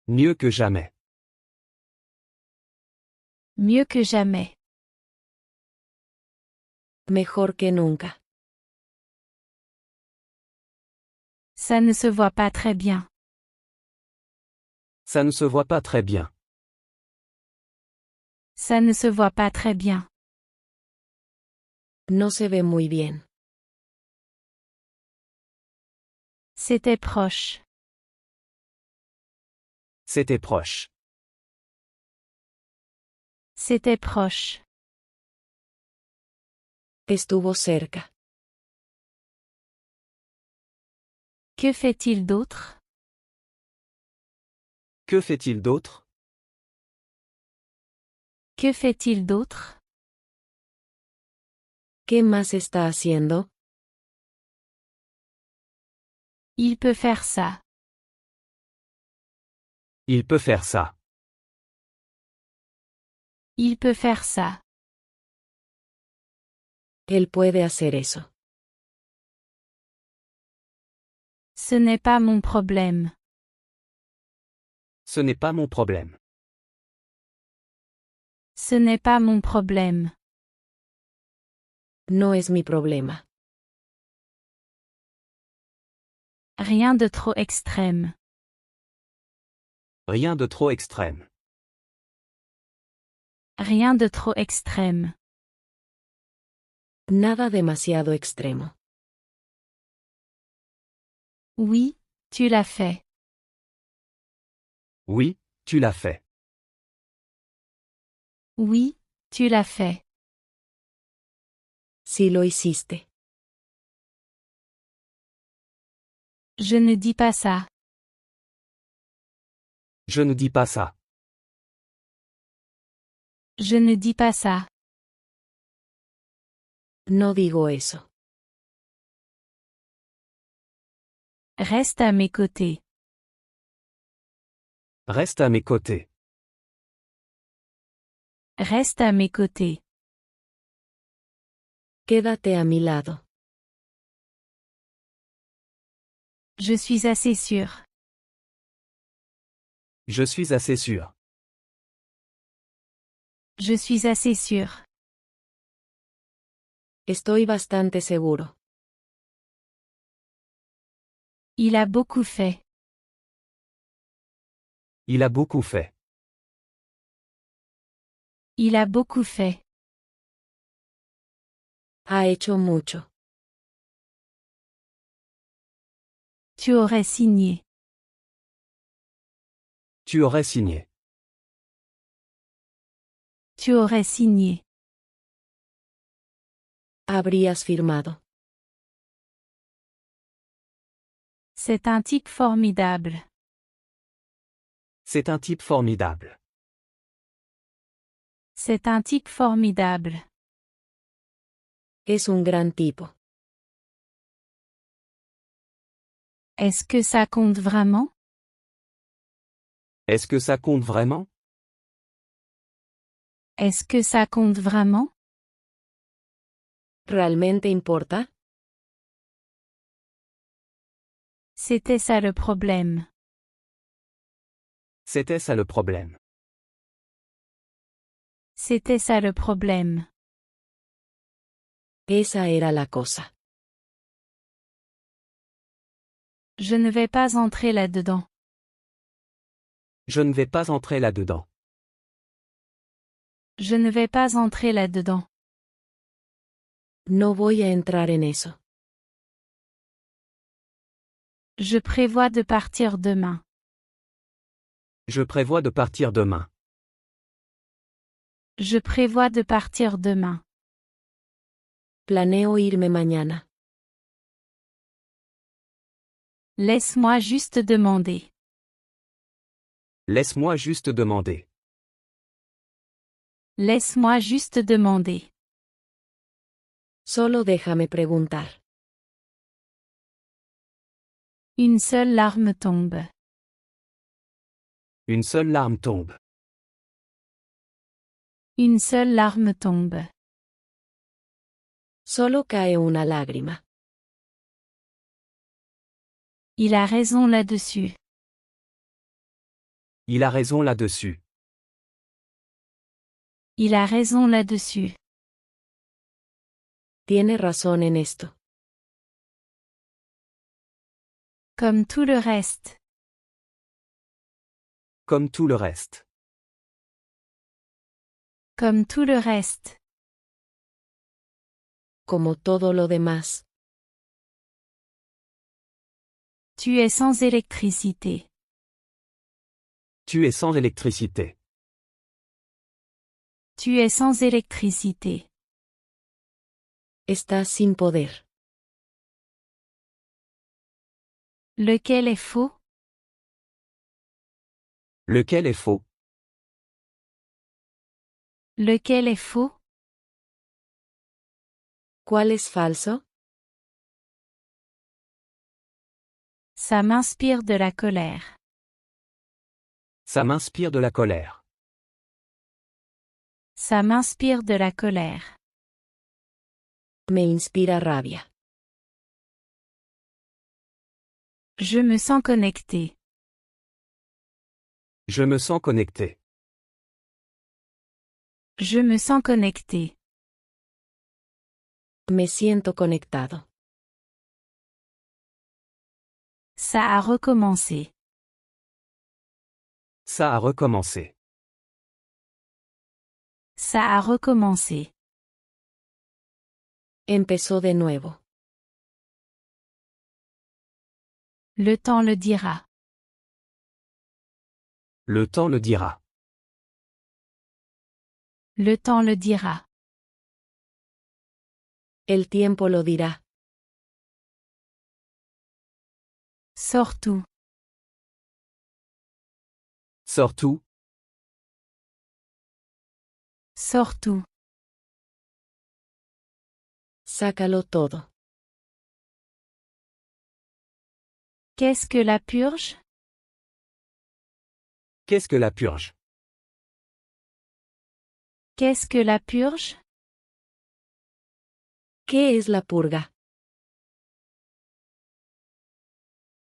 Mieux que jamais. Mieux que jamais. Mejor que nunca. Ça ne se voit pas très bien. Ça ne se voit pas très bien. Ça ne se voit pas très bien. No se ve muy bien. C'était proche. C'était proche. C'était proche. Estuvo cerca. Que fait-il d'autre? Que fait-il d'autre? Que fait-il d'autre? ¿Qué más está haciendo? Il peut faire ça. Il peut faire ça. Il peut faire ça. Él puede hacer eso. Ce n'est pas mon problème. Ce n'est pas mon problème. Ce n'est pas mon problème. No es mi problema. Rien de trop extrême. Rien de trop extrême. Rien de trop extrême. Nada demasiado extremo. Oui, tu l'as fait. Oui, tu l'as fait. Oui, tu l'as fait. Sí lo hiciste. Je ne dis pas ça. Je ne dis pas ça. Je ne dis pas ça. No digo eso. Reste à mes côtés. Reste à mes côtés. Reste à mes côtés. Quédate a mi lado. Je suis assez sûr. Je suis assez sûr. Je suis assez sûr. Estoy bastante seguro. Il a beaucoup fait. Il a beaucoup fait. Il a beaucoup fait. Ha hecho mucho. Tu aurais signé. Tu aurais signé. Tu aurais signé. Habrías firmado. C'est un type formidable. C'est un type formidable. C'est un type formidable. Es un gran tipo. Est-ce que ça compte vraiment? Est-ce que ça compte vraiment? Est-ce que ça compte vraiment? ¿Realmente importa? C'était ça le problème. C'était ça le problème. C'était ça le problème. Esa era la cosa. Je ne vais pas entrer là-dedans. Je ne vais pas entrer là-dedans. Je ne vais pas entrer là-dedans. No voy a entrar en eso. Je prévois de partir demain. Je prévois de partir demain. Je prévois de partir demain. Planeo irme mañana. Laisse-moi juste demander. Laisse-moi juste demander. Laisse-moi juste demander. Solo déjame preguntar. Une seule larme tombe. Une seule larme tombe. Une seule larme tombe. Solo cae una lágrima. Il a raison là-dessus. Il a raison là-dessus. Il a raison là-dessus. Tiene razón en esto. Comme tout le reste. Comme tout le reste. Comme tout le reste. Como todo lo demás. Tu es sans électricité. Tu es sans électricité. Tu es sans électricité. Estás sin poder. Lequel est faux? Lequel est faux? Lequel est faux? ¿Cuál es falso? Ça m'inspire de la colère. Ça m'inspire de la colère. Ça m'inspire de la colère. Me inspira rabia. Je me sens connecté. Je me sens connecté. Je me sens connecté. Me siento conectado. Ça a recommencé. Ça a recommencé. Ça a recommencé. Empezó de nuevo. Le temps le dira. Le temps le dira. Le temps le dira. El tiempo lo dirá. Surtout. Surtout. Surtout. Sácalo todo. Qu'est-ce que la purge? Qu'est-ce que la purge? Qu'est-ce que la purge? ¿Qué es la purga?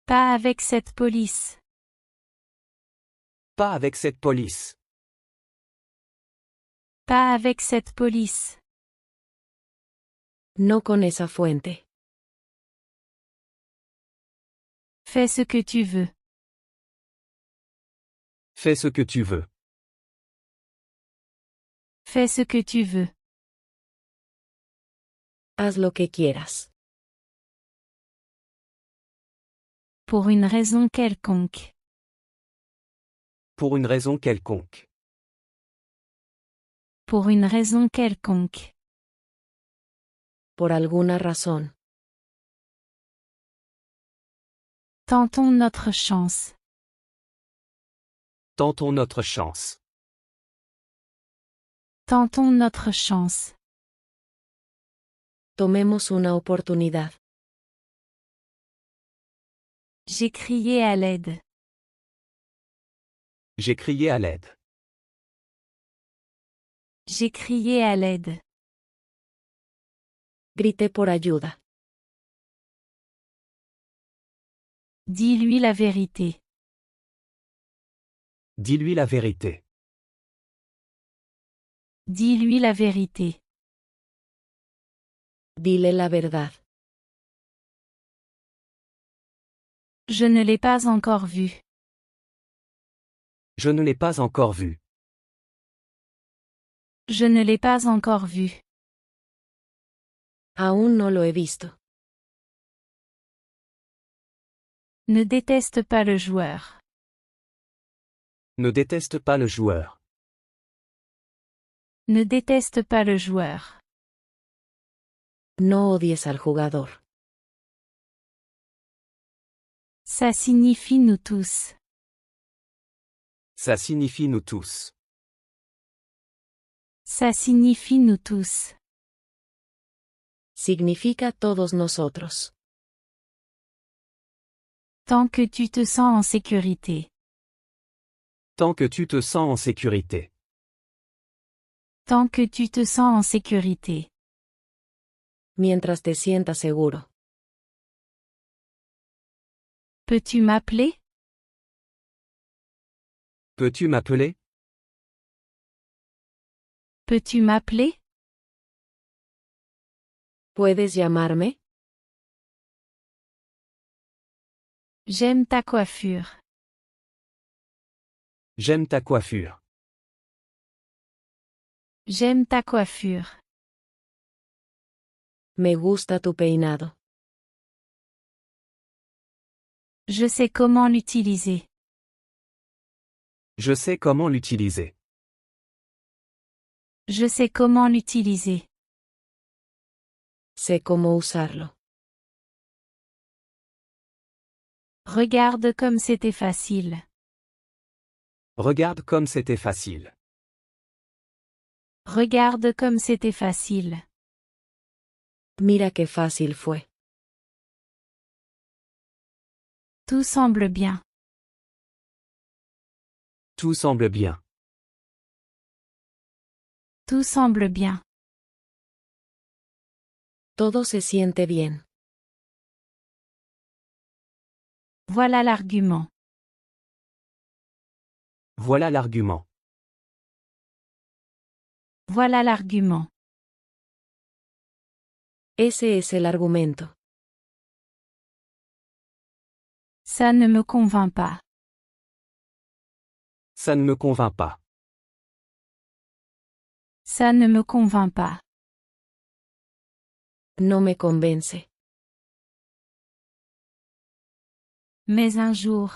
Pas avec cette police. Pas avec cette police. Pas avec cette police. No con esa fuente. Fais ce que tu veux. Fais ce que tu veux. Fais ce que tu veux. Haz lo que quieras. Pour une raison quelconque. Pour une raison quelconque. Pour une raison quelconque. Por alguna razón. Tentons notre chance. Tentons notre chance. Tentons notre chance. Tomemos una oportunidad. J'ai crié à l'aide. J'ai crié à l'aide. J'ai crié à l'aide. Grité por ayuda. Dis-lui la vérité. Dis-lui la vérité. Dis-lui la vérité. Dile la verdad. Je ne l'ai pas encore vu. Je ne l'ai pas encore vu. Je ne l'ai pas encore vu. Aún no lo he visto. Ne déteste pas le joueur. Ne déteste pas le joueur. Ne déteste pas le joueur. No odies al jugador. Ça signifie nous tous. Ça signifie nous tous. Ça signifie nous tous. Significa todos nosotros. Tant que tu te sens en sécurité. Tant que tu te sens en sécurité. Tant que tu te sens en sécurité. Mientras te sientas seguro. Peux-tu m'appeler? Peux-tu m'appeler? Peux-tu m'appeler? ¿Puedes llamarme? J'aime ta coiffure. J'aime ta coiffure. J'aime ta coiffure. Me gusta tu peinado. Je sais comment l'utiliser. Je sais comment l'utiliser. Je sais comment l'utiliser. Sé cómo usarlo. Regarde comme c'était facile. Regarde comme c'était facile. Regarde comme c'était facile. Mira qué fácil fue. Tout semble bien. Tout semble bien. Tout semble bien. Todo se siente bien. Voilà l'argument. Voilà l'argument. Voilà l'argument. Ese es el argumento. Ça ne me convainc pas. Ça ne me convainc pas. Ça ne me convainc pas. No me convence. Mais un jour.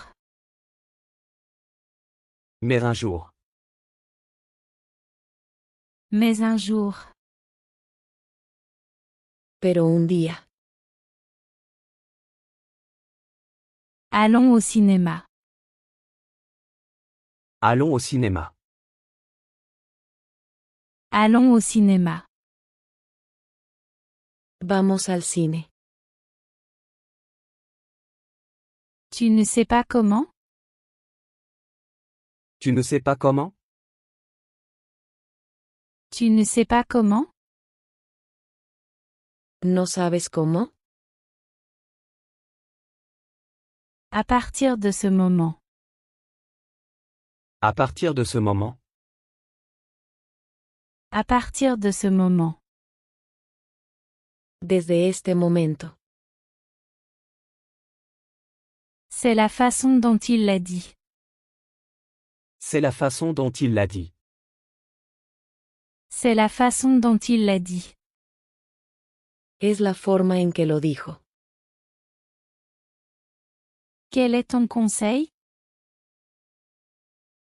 Mais un jour. Mais un jour. Pero un día. Allons au cinéma. Allons au cinéma. Allons au cinéma. Vamos al cine. Tu ne sais pas comment? Tu ne sais pas comment? Tu ne sais pas comment? ¿No sabes cómo? À partir de ce moment. À partir de ce moment. À partir de ce moment. Desde este momento. C'est la façon dont il l'a dit. C'est la façon dont il l'a dit. C'est la façon dont il l'a dit. Es la forma en que lo dijo. Quel est ton conseil?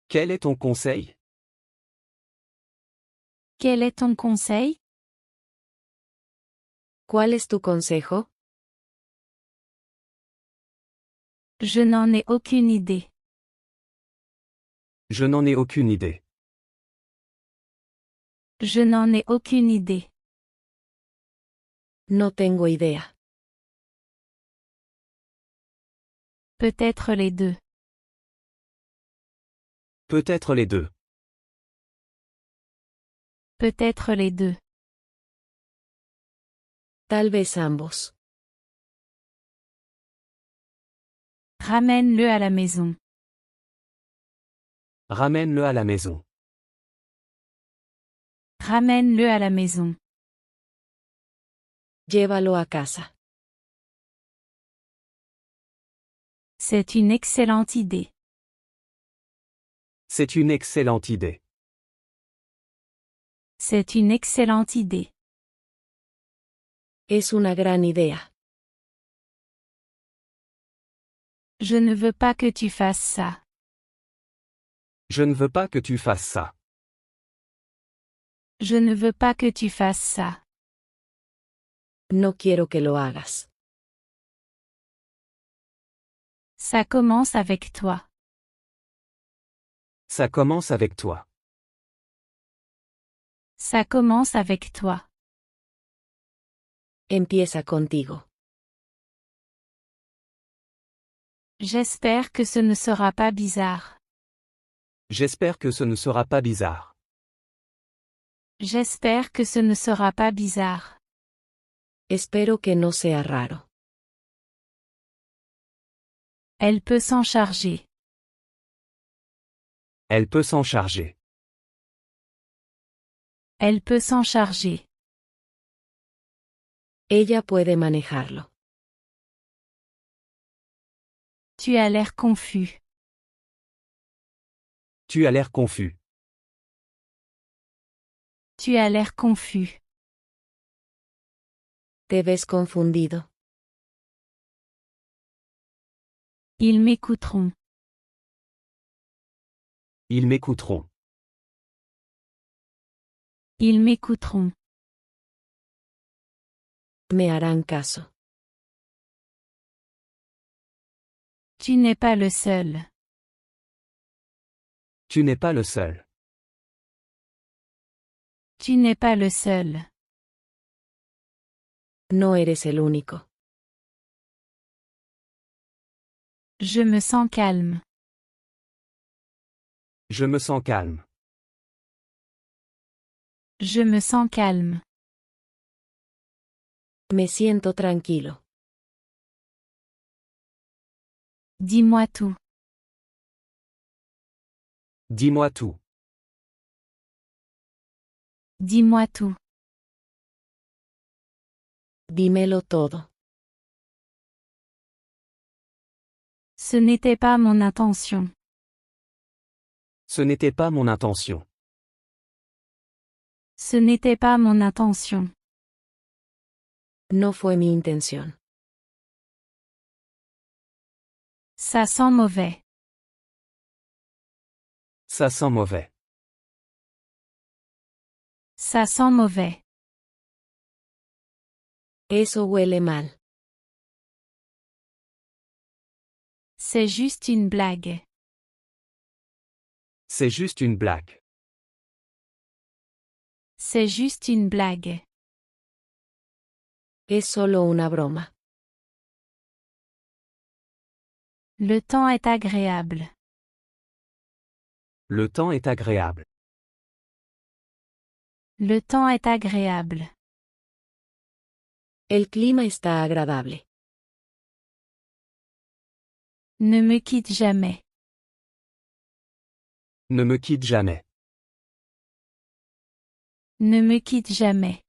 Quel est ton conseil? Quel est ton conseil? ¿Cuál es tu consejo? Je n'en ai aucune idée. Je n'en ai aucune idée. Je n'en ai aucune idée. No tengo idea. Peut-être les deux. Peut-être les deux. Peut-être les deux. Tal vez ambos. Ramène-le à la maison. Ramène-le à la maison. Ramène-le à la maison. Llévalo a casa. C'est une excellente idée. C'est une excellente idée. C'est une excellente idée. Es una gran idea. Je ne veux pas que tu fasses ça. Je ne veux pas que tu fasses ça. Je ne veux pas que tu fasses ça. No quiero que lo hagas. Ça commence avec toi. Ça commence avec toi. Ça commence avec toi. Empieza contigo. J'espère que ce ne sera pas bizarre. J'espère que ce ne sera pas bizarre. J'espère que ce ne sera pas bizarre. Espero que no sea raro. Elle peut s'en charger. Elle peut s'en charger. Elle peut s'en charger. Ella puede manejarlo. Tu as l'air confus. Tu as l'air confus. Tu as l'air confus. Te ves confundido. Ils m'écouteront. Ils m'écouteront. Ils m'écouteront. Me harán caso. Tu n'es pas le seul. Tu n'es pas le seul. Tu n'es pas le seul. No eres el único. Je me sens calme. Je me sens calme. Je me sens calme. Me siento tranquilo. Dis-moi tout. Dis-moi tout. Dis-moi tout. Dímelo todo. Ce n'était pas mon intention. Ce n'était pas mon intention. Ce n'était pas mon intention. No fue mi intención. Ça sent mauvais. Ça sent mauvais. Ça sent mauvais. Eso huele mal. C'est juste une blague. C'est juste une blague. C'est juste une blague. Es solo una broma. Le temps est agréable. Le temps est agréable. Le temps est agréable. El clima está agradable. Ne me quitte jamais. Ne me quitte jamais. Ne me quitte jamais.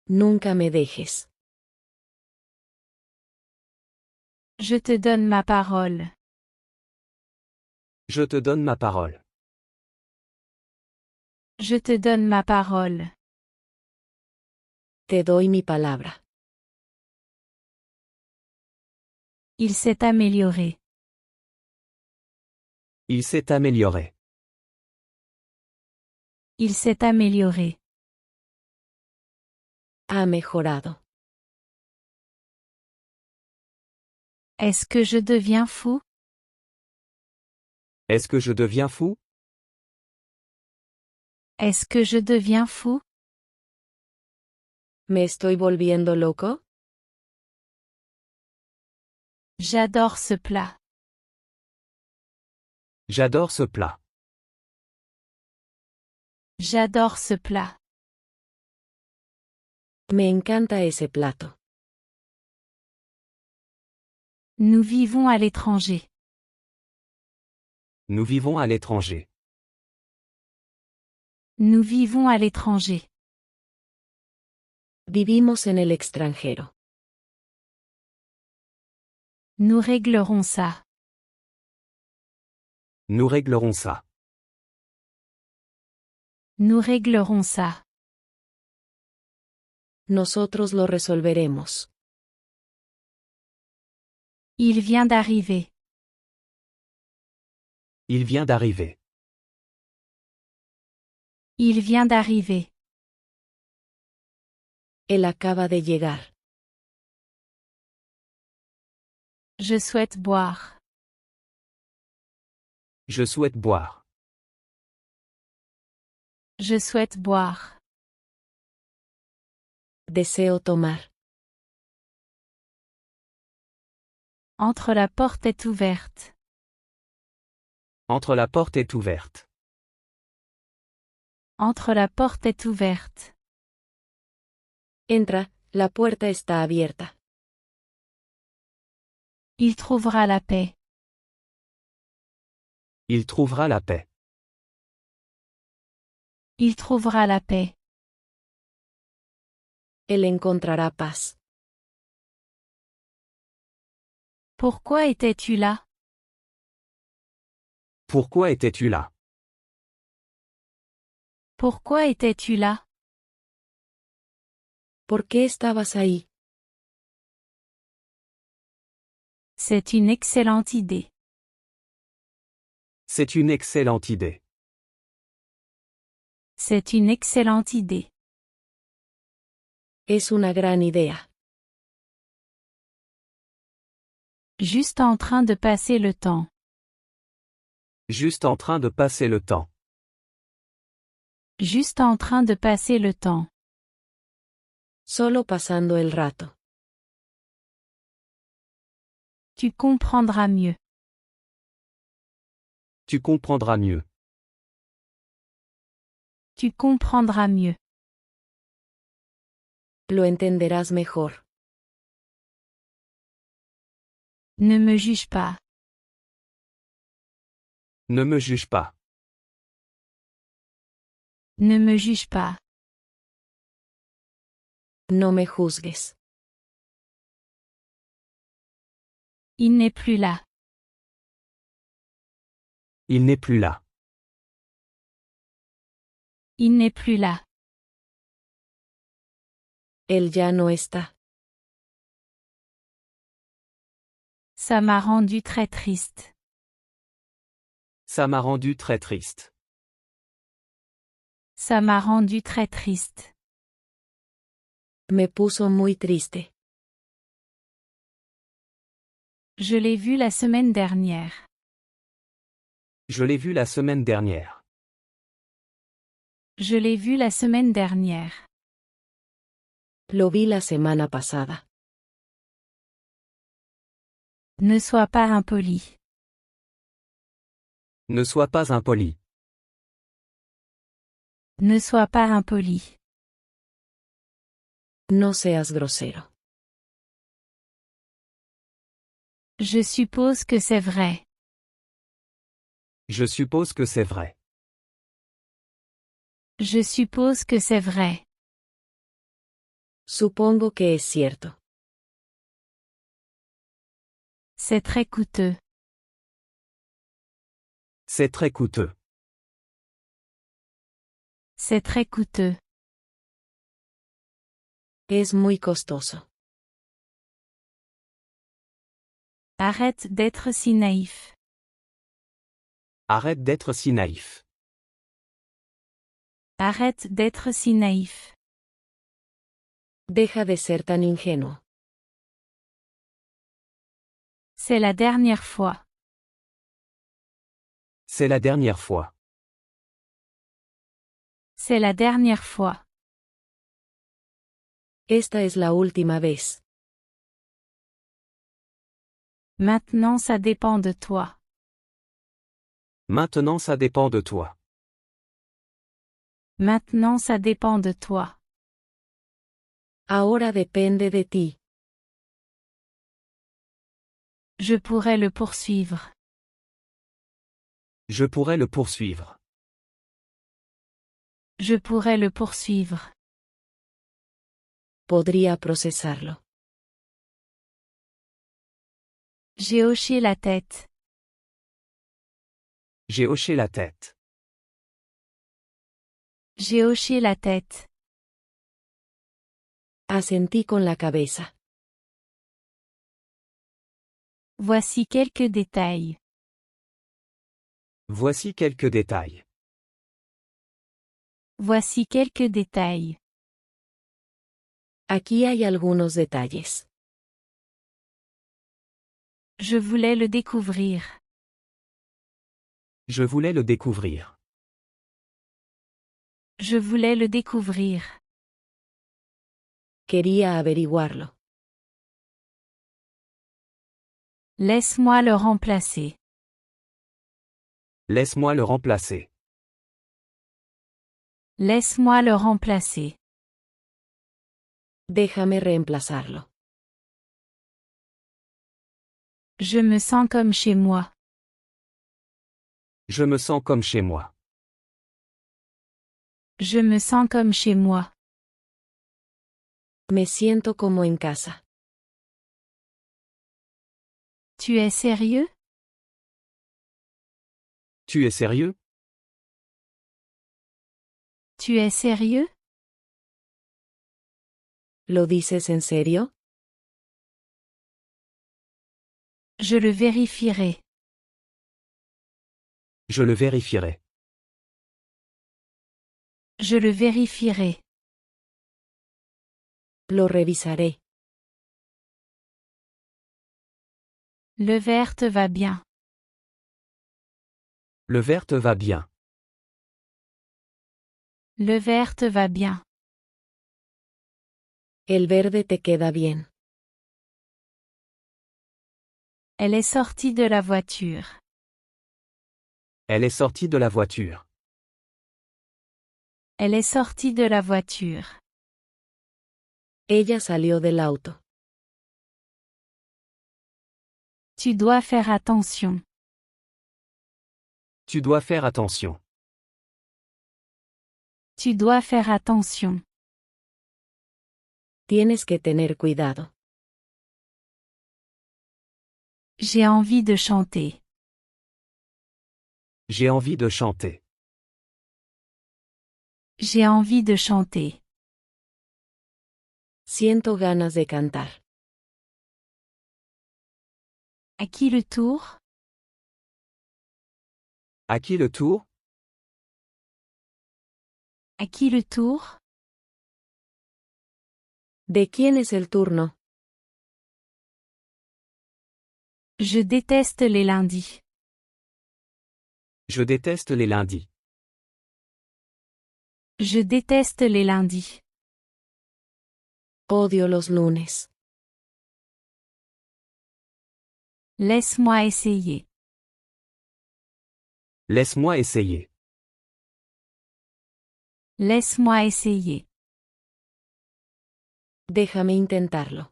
Nunca me dejes. Je te donne ma parole. Je te donne ma parole. Je te donne ma parole. Te doy mi palabra. Il s'est amélioré. Il s'est amélioré. Il s'est amélioré. Ha mejorado. Est-ce que je deviens fou? Est-ce que je deviens fou? Est-ce que je deviens fou? ¿Me estoy volviendo loco? J'adore ce plat. J'adore ce plat. J'adore ce plat. Me encanta ese plato. Nous vivons à l'étranger. Nous vivons à l'étranger. Nous vivons à l'étranger. Vivimos en el extranjero. Nous réglerons ça. Nous réglerons ça. Nous réglerons ça. Nosotros lo resolveremos. Il vient d'arriver. Il vient d'arriver. Il vient d'arriver. Él acaba de llegar. Je souhaite boire. Je souhaite boire. Je souhaite boire. Deseo tomar. Entre la porte est ouverte. Entre la porte est ouverte. Entre la porte est ouverte. Entra, la puerta está abierta. Il trouvera la paix. Il trouvera la paix. Il trouvera la paix. Él encontrará paz. Pourquoi étais-tu là? Pourquoi étais-tu là? Pourquoi étais-tu là? ¿Por qué estabas ahí? C'est une excellente idée. C'est une excellente idée. C'est une excellente idée. Es una gran idea. Juste en train de passer le temps. Juste en train de passer le temps. Juste en train de passer le temps. Solo pasando el rato. Tu comprendras mieux. Tu comprendras mieux. Tu comprendras mieux. Lo entenderás mejor. Ne me juge pas. Ne me juge pas. Ne me juge pas. No me juzgues. Il n'est plus là. Il n'est plus là. Il n'est plus là. Él ya no está. Ça m'a rendu très triste. Ça m'a rendu très triste. Ça m'a rendu très triste. Me puso muy triste. Je l'ai vu la semaine dernière. Je l'ai vu la semaine dernière. Je l'ai vu la semaine dernière. Lo vi la semana pasada. Ne sois pas impoli. Ne sois pas impoli. Ne sois pas impoli. No seas grosero. Je suppose que c'est vrai. Je suppose que c'est vrai. Je suppose que c'est vrai. Supongo que es cierto. C'est très coûteux. C'est très coûteux. C'est très coûteux. Es muy costoso. Arrête d'être si naïf. Arrête d'être si naïf. Arrête d'être si naïf. Deja de ser tan ingenuo. C'est la dernière fois. C'est la dernière fois. C'est la dernière fois. Esta es la última vez. Maintenant ça dépend de toi. Maintenant ça dépend de toi. Maintenant ça dépend de toi. Ahora depende de ti. Je pourrais le poursuivre. Je pourrais le poursuivre. Je pourrais le poursuivre. Podría procesarlo. J'ai hoché la tête. J'ai hoché la tête. J'ai hoché la tête. Asentí con la cabeza. Voici quelques détails. Voici quelques détails. Voici quelques détails. Aquí hay algunos detalles. Je voulais le découvrir. Je voulais le découvrir. Je voulais le découvrir. Quería averiguarlo. Laisse-moi le remplacer. Laisse-moi le remplacer. Laisse-moi le remplacer. Déjame reemplazarlo. Je me sens comme chez moi. Je me sens comme chez moi. Je me sens comme chez moi. Me siento como en casa. Tu es sérieux? Tu es sérieux? Tu es sérieux? ¿Lo dices en serio? Je le vérifierai. Je le vérifierai. Je le vérifierai. Lo revisaré. Le verre te va bien. Le verre te va bien. Le verre te va bien. El verde te queda bien. Elle est sortie de la voiture. Elle est sortie de la voiture. Elle est sortie de la voiture. Ella salió del auto. Tu dois faire attention. Tu dois faire attention. Tu dois faire attention. Tienes que tener cuidado. J'ai envie de chanter. J'ai envie de chanter. J'ai envie de chanter. Siento ganas de cantar. À qui le tour? À qui le tour? À qui le tour? ¿De quién es el turno? Je déteste les lundis. Je déteste les lundis. Je déteste les lundis. Odio los lunes. Laisse-moi essayer. Laisse-moi essayer. Laisse-moi essayer. Déjame intentarlo.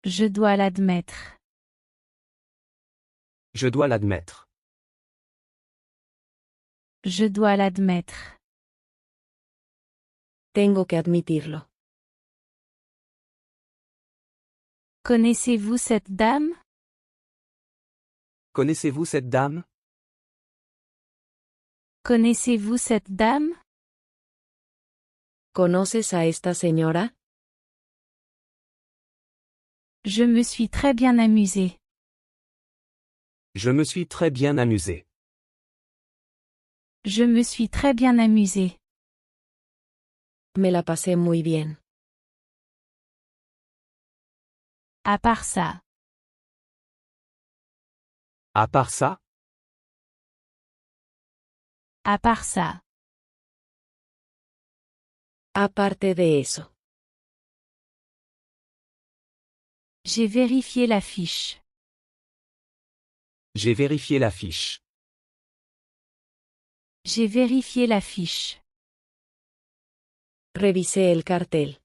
Je dois l'admettre. Je dois l'admettre. Je dois l'admettre. Tengo que admitirlo. Connaissez-vous cette dame? Connaissez-vous cette dame? Connaissez-vous cette dame? ¿Conoces a esta señora? Je me suis très bien amusée. Je me suis très bien amusé. Je me suis très bien amusée. Me la pasé muy bien. À part ça. À part ça? À part ça. Aparte de eso. J'ai vérifié la fiche. J'ai vérifié la fiche. J'ai vérifié la fiche. Revisé el cartel.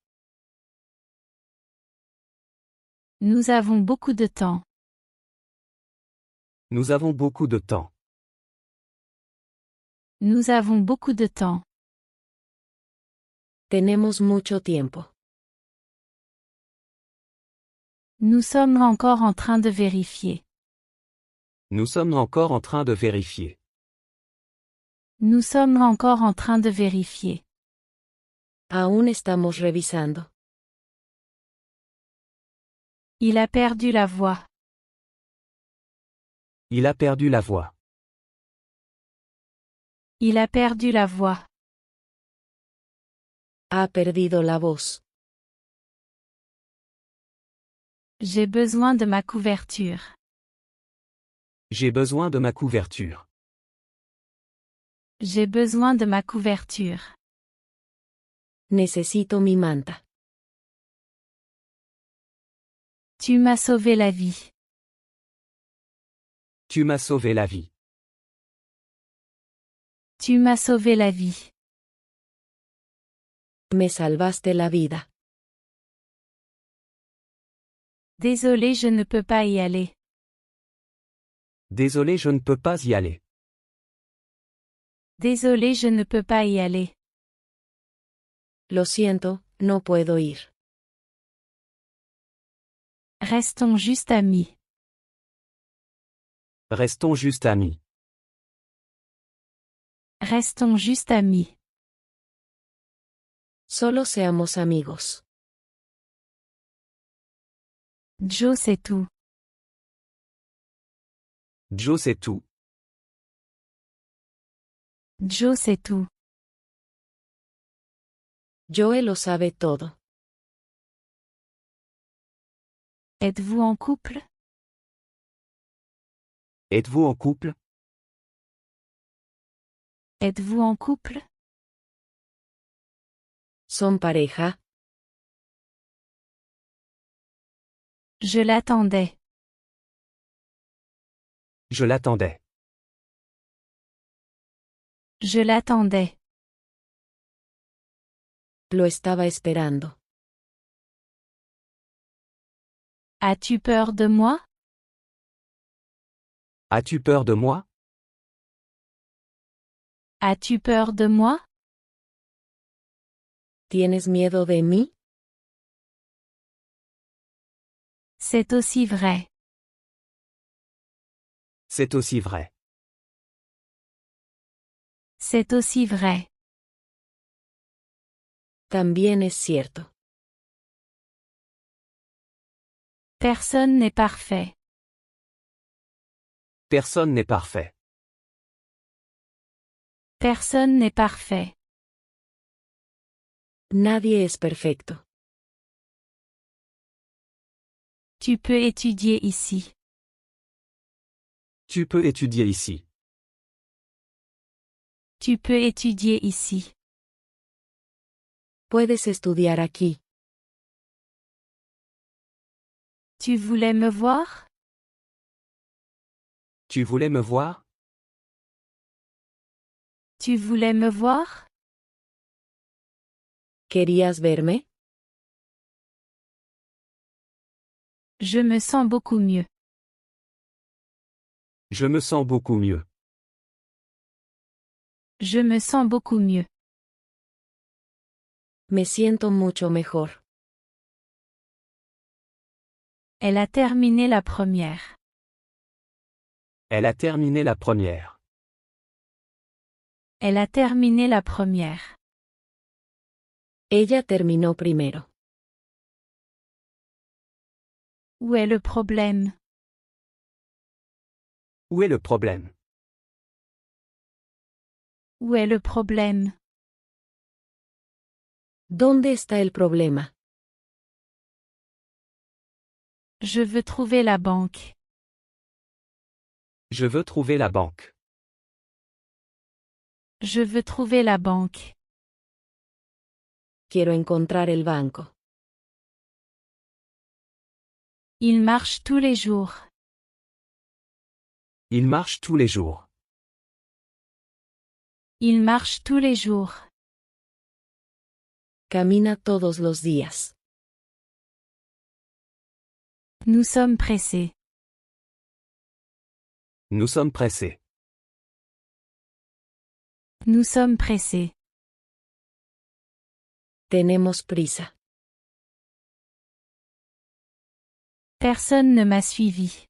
Nous avons beaucoup de temps. Nous avons beaucoup de temps. Nous avons beaucoup de temps. Tenemos mucho tiempo. Nous sommes encore en train de vérifier. Nous sommes encore en train de vérifier. Nous sommes encore en train de vérifier. Aún estamos revisando. Il a perdu la voix. Il a perdu la voix. Il a perdu la voix. Ha perdido la voz. J'ai besoin de ma couverture. J'ai besoin de ma couverture. J'ai besoin de ma couverture. Necesito mi manta. Tu m'as sauvé la vie. Tu m'as sauvé la vie. Tu m'as sauvé la vie. Me salvaste la vida. Désolé, je ne peux pas y aller. Désolé, je ne peux pas y aller. Désolé, je ne peux pas y aller. Lo siento, no puedo ir. Restons juste amis. Restons juste amis. Restons juste amis. Solo seamos amigos. Joe, c'est tout. Joe, c'est tout. Joe, c'est tout. Joe lo sabe todo. Êtes-vous en couple? Êtes-vous en couple? Êtes-vous en couple? ¿Son pareja? Je l'attendais. Je l'attendais. Je l'attendais. Lo estaba esperando. As-tu peur de moi? As-tu peur de moi? As-tu peur de moi? ¿Tienes miedo de mí? C'est aussi vrai. C'est aussi vrai. C'est aussi vrai. También es cierto. Personne n'est parfait. Personne n'est parfait. Personne n'est parfait. Nadie es perfecto. Tu peux étudier ici. Tu peux étudier ici. Tu peux étudier ici. Puedes estudiar aquí. Tu voulais me voir? Tu voulais me voir? Tu voulais me voir? ¿Querías verme? Je me sens beaucoup mieux. Je me sens beaucoup mieux. Je me sens beaucoup mieux. Me siento mucho mejor. Elle a terminé la première. Elle a terminé la première. Elle a terminé la première. Ella terminó primero. Où est le problème? Où est le problème? Où est le problème? ¿Dónde está el problema? Je veux trouver la banque. Je veux trouver la banque. Je veux trouver la banque. Quiero encontrar el banco. Il marche tous les jours. Il marche tous les jours. Il marche tous les jours. Camina todos los días. Nous sommes pressés. Nous sommes pressés. Nous sommes pressés. Tenemos prisa. Personne ne m'a suivi.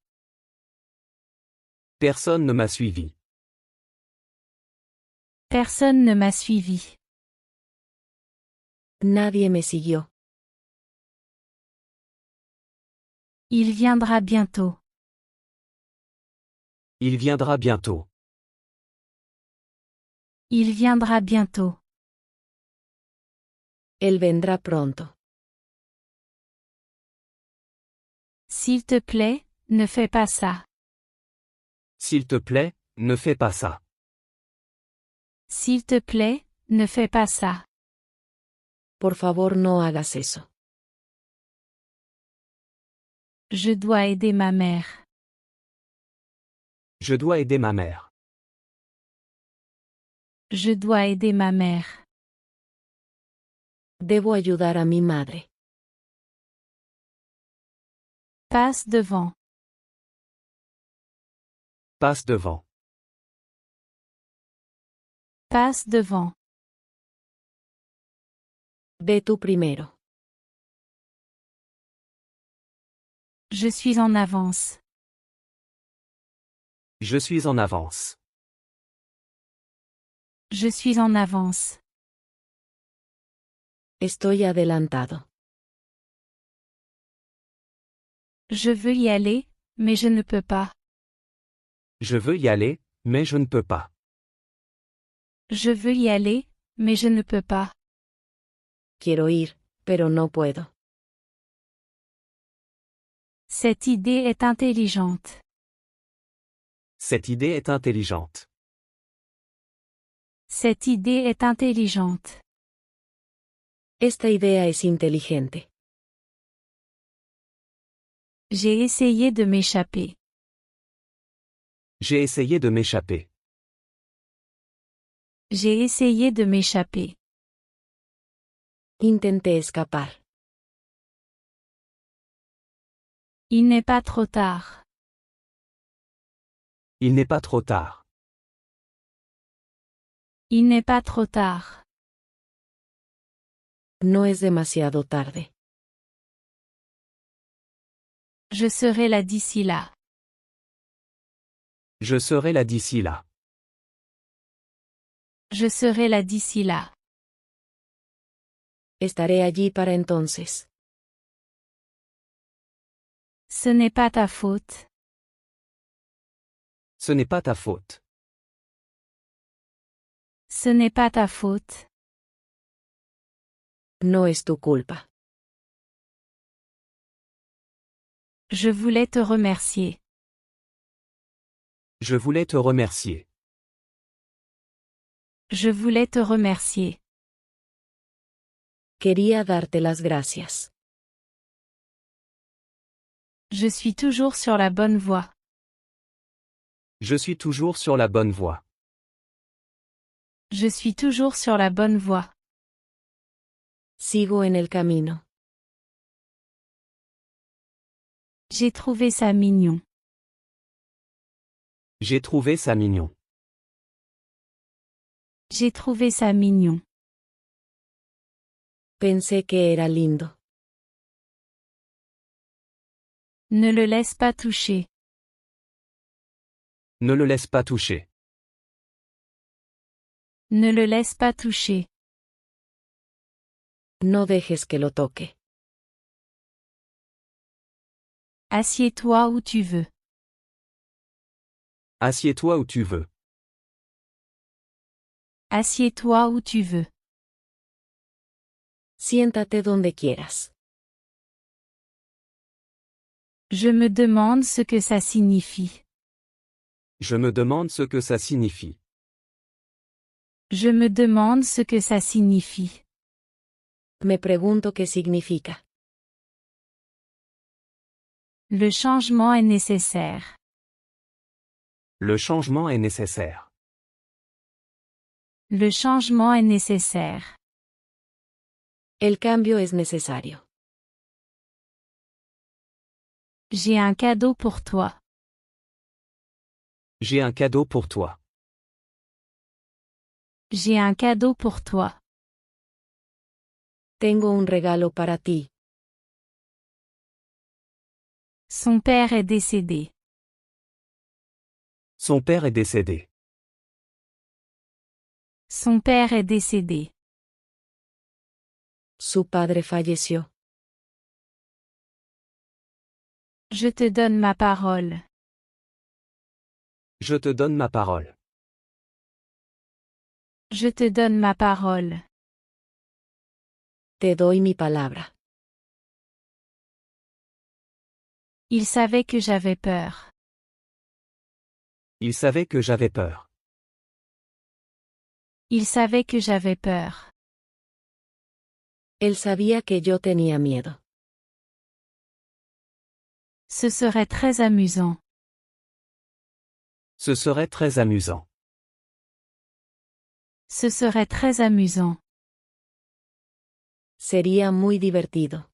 Personne ne m'a suivi. Personne ne m'a suivi. Nadie me siguió. Il viendra bientôt. Il viendra bientôt. Il viendra bientôt. Él vendrá pronto. S'il te plaît, ne fais pas ça. S'il te plaît, ne fais pas ça. S'il te plaît, ne fais pas ça. Por favor, no hagas eso. Je dois aider ma mère. Je dois aider ma mère. Je dois aider ma mère. Debo ayudar a mi madre. Passe devant. Passe devant. Passe devant. Ve tú primero. Je suis en avance. Je suis en avance. Je suis en avance. Estoy adelantado. Je veux y aller, mais je ne peux pas. Je veux y aller, mais je ne peux pas. Je veux y aller, mais je ne peux pas. Quiero ir, pero no puedo. Cette idée est intelligente. Cette idée est intelligente. Cette idée est intelligente. Esta idea es inteligente. J'ai essayé de m'échapper. J'ai essayé de m'échapper. J'ai essayé de m'échapper. Intenté escapar. Il n'est pas trop tard. Il n'est pas trop tard. Il n'est pas trop tard. No es demasiado tarde. Je serai là d'ici là. Je serai là d'ici là. Je serai là d'ici là. Estaré allí para entonces. Ce n'est pas ta faute. Ce n'est pas ta faute. Ce n'est pas ta faute. No es tu culpa. Je voulais te remercier. Je voulais te remercier. Je voulais te remercier. Quería darte las gracias. Je suis toujours sur la bonne voie. Je suis toujours sur la bonne voie. Je suis toujours sur la bonne voie. Sigo en el camino. J'ai trouvé ça mignon. J'ai trouvé ça mignon. J'ai trouvé ça mignon. Pensé que era lindo. Ne le laisse pas toucher. Ne le laisse pas toucher. Ne le laisse pas toucher. No dejes que lo toque. Assieds-toi où tu veux. Assieds-toi où tu veux. Assieds-toi où tu veux. Siéntate donde quieras. Je me demande ce que ça signifie. Je me demande ce que ça signifie. Je me demande ce que ça signifie. Me pregunto qué significa. Le changement est nécessaire. Le changement est nécessaire. Le changement est nécessaire. El cambio es necesario. J'ai un cadeau pour toi. J'ai un cadeau pour toi. J'ai un cadeau pour toi. Tengo un regalo para ti. Son père est décédé. Son père est décédé. Son père est décédé. Su padre falleció. Je te donne ma parole. Je te donne ma parole. Je te donne ma parole. Te doy mi palabra. Il savait que j'avais peur. Il savait que j'avais peur. Il savait que j'avais peur. Él sabía que yo tenía miedo. Ce serait très amusant. Ce serait très amusant. Ce serait très amusant. Sería muy divertido.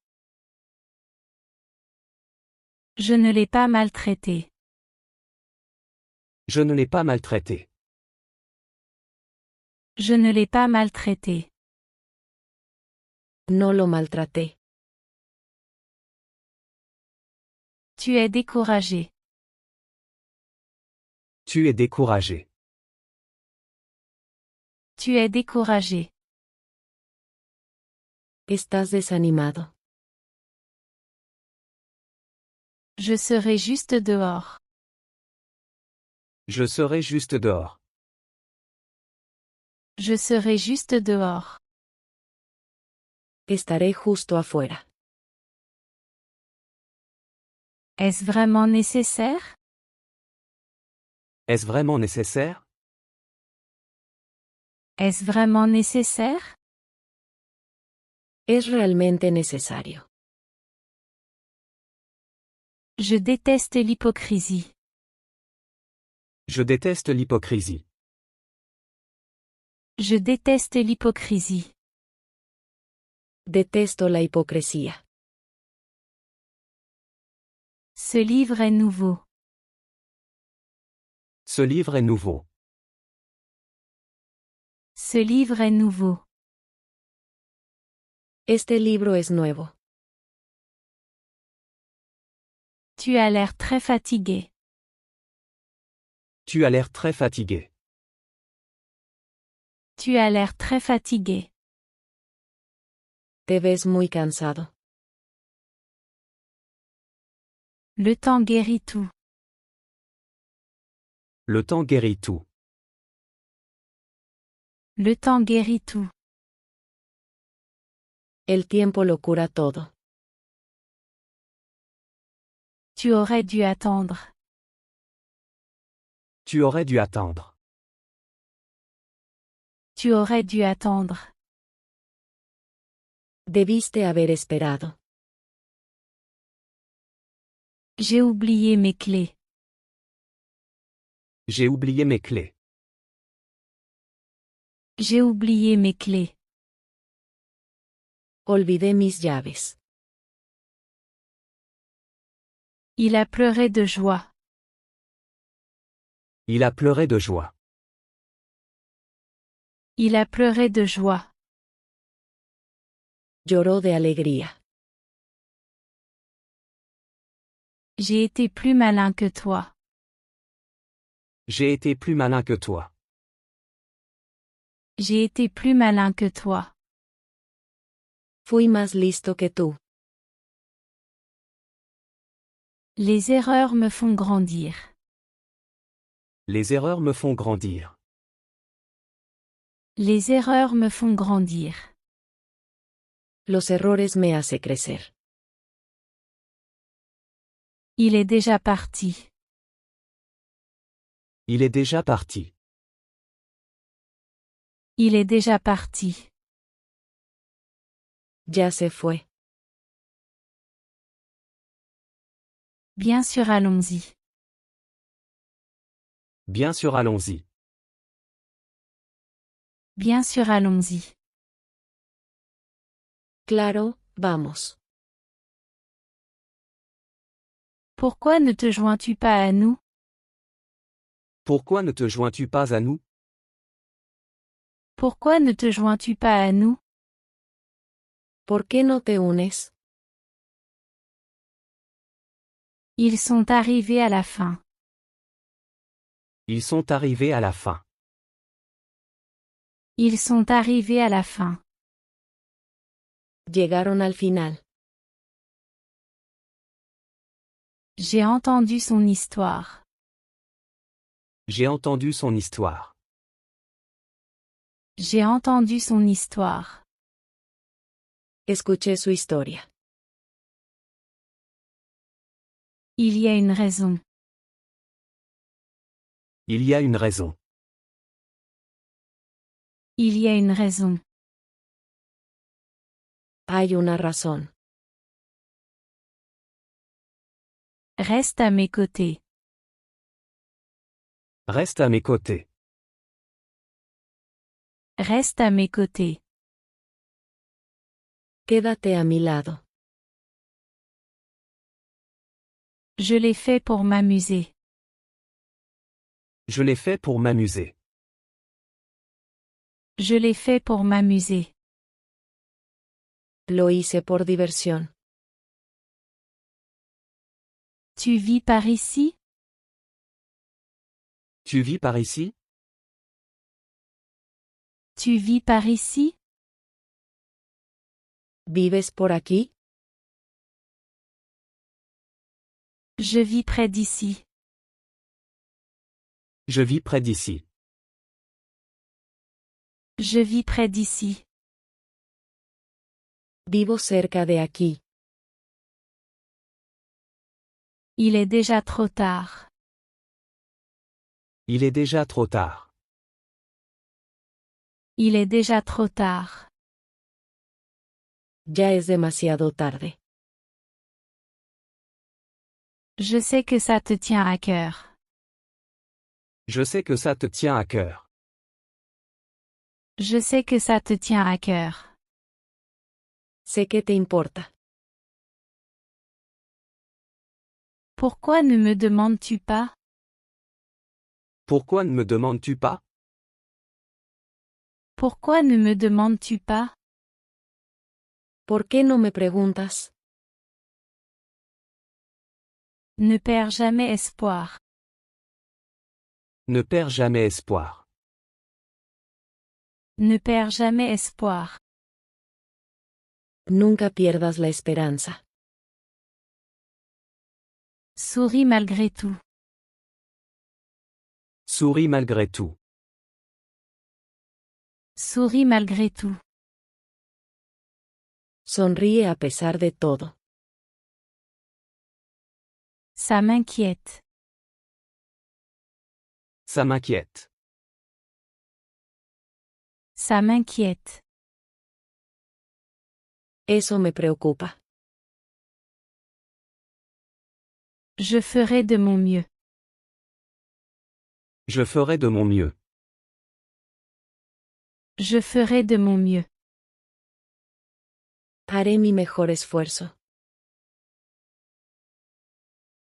Je ne l'ai pas maltraité. Je ne l'ai pas maltraité. Je ne l'ai pas maltraité. No lo maltraté. Tu es découragé. Tu es découragé. Tu es découragé. Estás desanimado. Je serai juste dehors. Je serai juste dehors. Je serai juste dehors. Estaré justo afuera. Est-ce vraiment nécessaire? Est-ce vraiment nécessaire? Est-ce vraiment nécessaire? Es realmente necesario. Je déteste l'hypocrisie. Je déteste l'hypocrisie. Je déteste l'hypocrisie. Detesto la hipocresía. Ce livre est nouveau. Ce livre est nouveau. Ce livre est nouveau. Este libro es nuevo. Tu as l'air très fatigué. Tu as l'air très fatigué. Tu as l'air très fatigué. Te ves muy cansado. Le temps guérit tout. Le temps guérit tout. Le temps guérit tout. El tiempo lo cura todo. Tu aurais dû attendre. Tu aurais dû attendre. Tu aurais dû attendre. Debiste haber esperado. J'ai oublié mes clés. J'ai oublié mes clés. J'ai oublié mes clés. Olvidé mis llaves. Il a pleuré de joie. Il a pleuré de joie. Il a pleuré de joie. Lloró de alegría. J'ai été plus malin que toi. J'ai été plus malin que toi. J'ai été plus malin que toi. Fui más listo que tú. Les erreurs me font grandir. Les erreurs me font grandir. Les erreurs me font grandir. Los errores me hacen crecer. Il est déjà parti. Il est déjà parti. Il est déjà parti. Ya se fue. Bien sûr, allons-y. Bien sûr, allons-y. Bien sûr, allons-y. Claro, vamos. Pourquoi ne te joins-tu pas à nous? Pourquoi ne te joins-tu pas à nous? Pourquoi ne te joins-tu pas à nous? ¿Por qué no te unes? Ils sont arrivés à la fin. Ils sont arrivés à la fin. Ils sont arrivés à la fin. Llegaron al final. J'ai entendu son histoire. J'ai entendu son histoire. J'ai entendu son histoire. Escuché su historia. Il y a une raison. Il y a une raison. Il y a une raison. Hay una razón. Reste à mes côtés. Reste à mes côtés. Reste à mes côtés. Quédate a mi lado. Je l'ai fait pour m'amuser. Je l'ai fait pour m'amuser. Je l'ai fait pour m'amuser. Lo hice por diversión. Tu vis par ici? Tu vis par ici? Tu vis par ici? ¿Vives por aquí? Je vis près d'ici. Je vis près d'ici. Je vis près d'ici. Vivo cerca de aquí. Il est déjà trop tard. Il est déjà trop tard. Il est déjà trop tard. Ya es demasiado tarde. Je sais que ça te tient à cœur. Je sais que ça te tient à cœur. Je sais que ça te tient à cœur. Sé que te importa. Pourquoi ne me demandes-tu pas? Pourquoi ne me demandes-tu pas? Pourquoi ne me demandes-tu pas? ¿Por qué no me preguntas? Ne perds jamais espoir. Ne perds jamais espoir. Ne perds jamais espoir. Nunca pierdas la esperanza. Souris malgré tout. Souris malgré tout. Souris malgré tout. Sonríe a pesar de todo. Ça m'inquiète. Ça m'inquiète. Ça m'inquiète. Eso me preocupa. Je ferai de mon mieux. Je ferai de mon mieux. Je ferai de mon mieux. Haré mi mejor esfuerzo.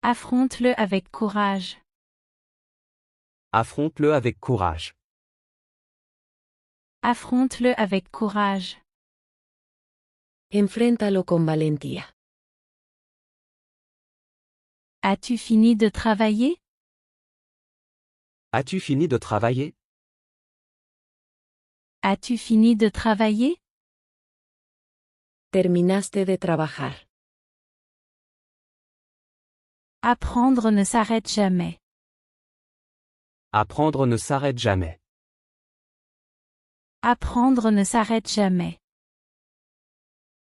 Affronte-le avec courage. Affronte-le avec courage. Affronte-le avec courage. Enfréntalo con valentía. As-tu fini de travailler? As-tu fini de travailler? As-tu fini de travailler? Terminaste de trabajar. Apprendre ne s'arrête jamais. Apprendre ne s'arrête jamais. Apprendre ne s'arrête jamais.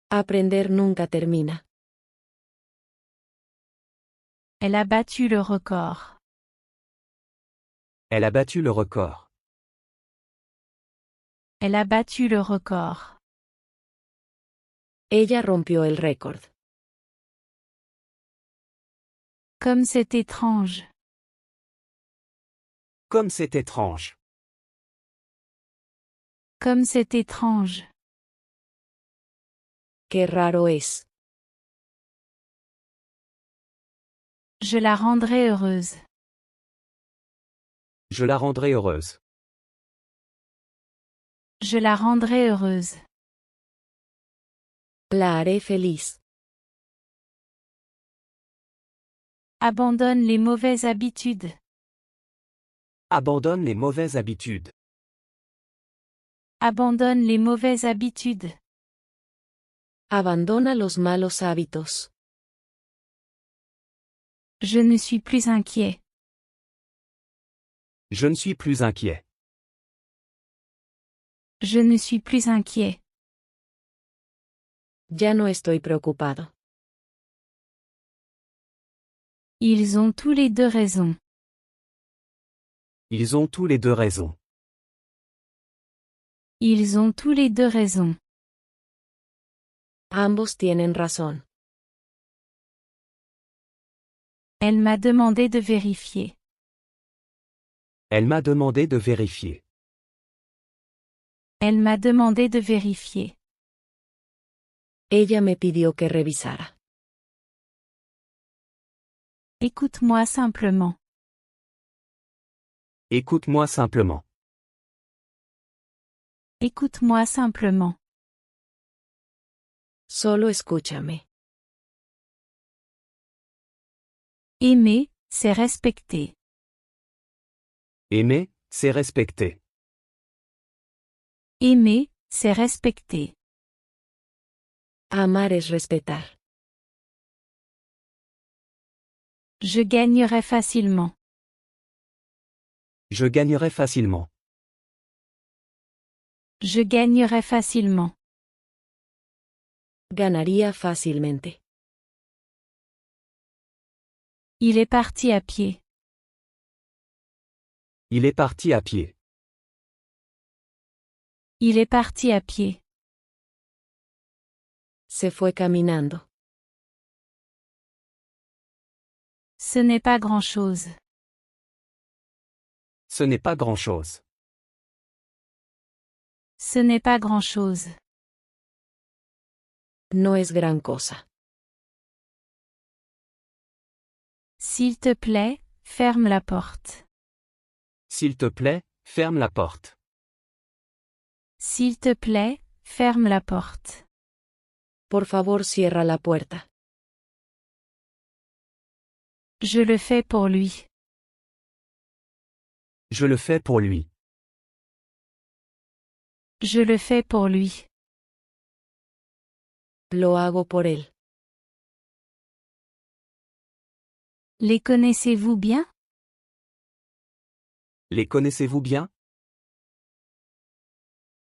Aprender nunca termina. Elle a battu le record. Elle a battu le record. Elle a battu le record. Ella rompió el récord. Comme c'est étrange. Comme c'est étrange. Comme c'est étrange. Qué raro es. Je la rendrai heureuse. Je la rendrai heureuse. Je la rendrai heureuse. La haré feliz. Abandonne les mauvaises habitudes. Abandonne les mauvaises habitudes. Abandonne les mauvaises habitudes. Abandona los malos hábitos. Je ne suis plus inquiet. Je ne suis plus inquiet. Je ne suis plus inquiet. Ya no estoy preocupado. Ils ont tous les deux raison. Ils ont tous les deux raison. Ils ont tous les deux raison. Ambos tienen razón. Elle m'a demandé de vérifier. Elle m'a demandé de vérifier. Elle m'a demandé de vérifier. Ella me pidió que revisara. Écoute-moi simplement. Écoute-moi simplement. Écoute-moi simplement. Solo escúchame. Aimer, c'est respecter. Aimer, c'est respecter. Aimer, c'est respecter. Amar es respetar. Je gagnerai facilement. Je gagnerai facilement. Je gagnerai facilement. Ganaría fácilmente. Il est parti à pied. Il est parti à pied. Il est parti à pied. Se fue caminando. Ce n'est pas grand-chose. Ce n'est pas grand-chose. Ce n'est pas grand-chose. No es gran cosa. S'il te plaît, ferme la porte. S'il te plaît, ferme la porte. S'il te plaît, ferme la porte. Por favor, cierra la puerta. Je le fais pour lui. Je le fais pour lui. Je le fais pour lui. Lo hago por él. Les connaissez-vous bien? Les connaissez-vous bien?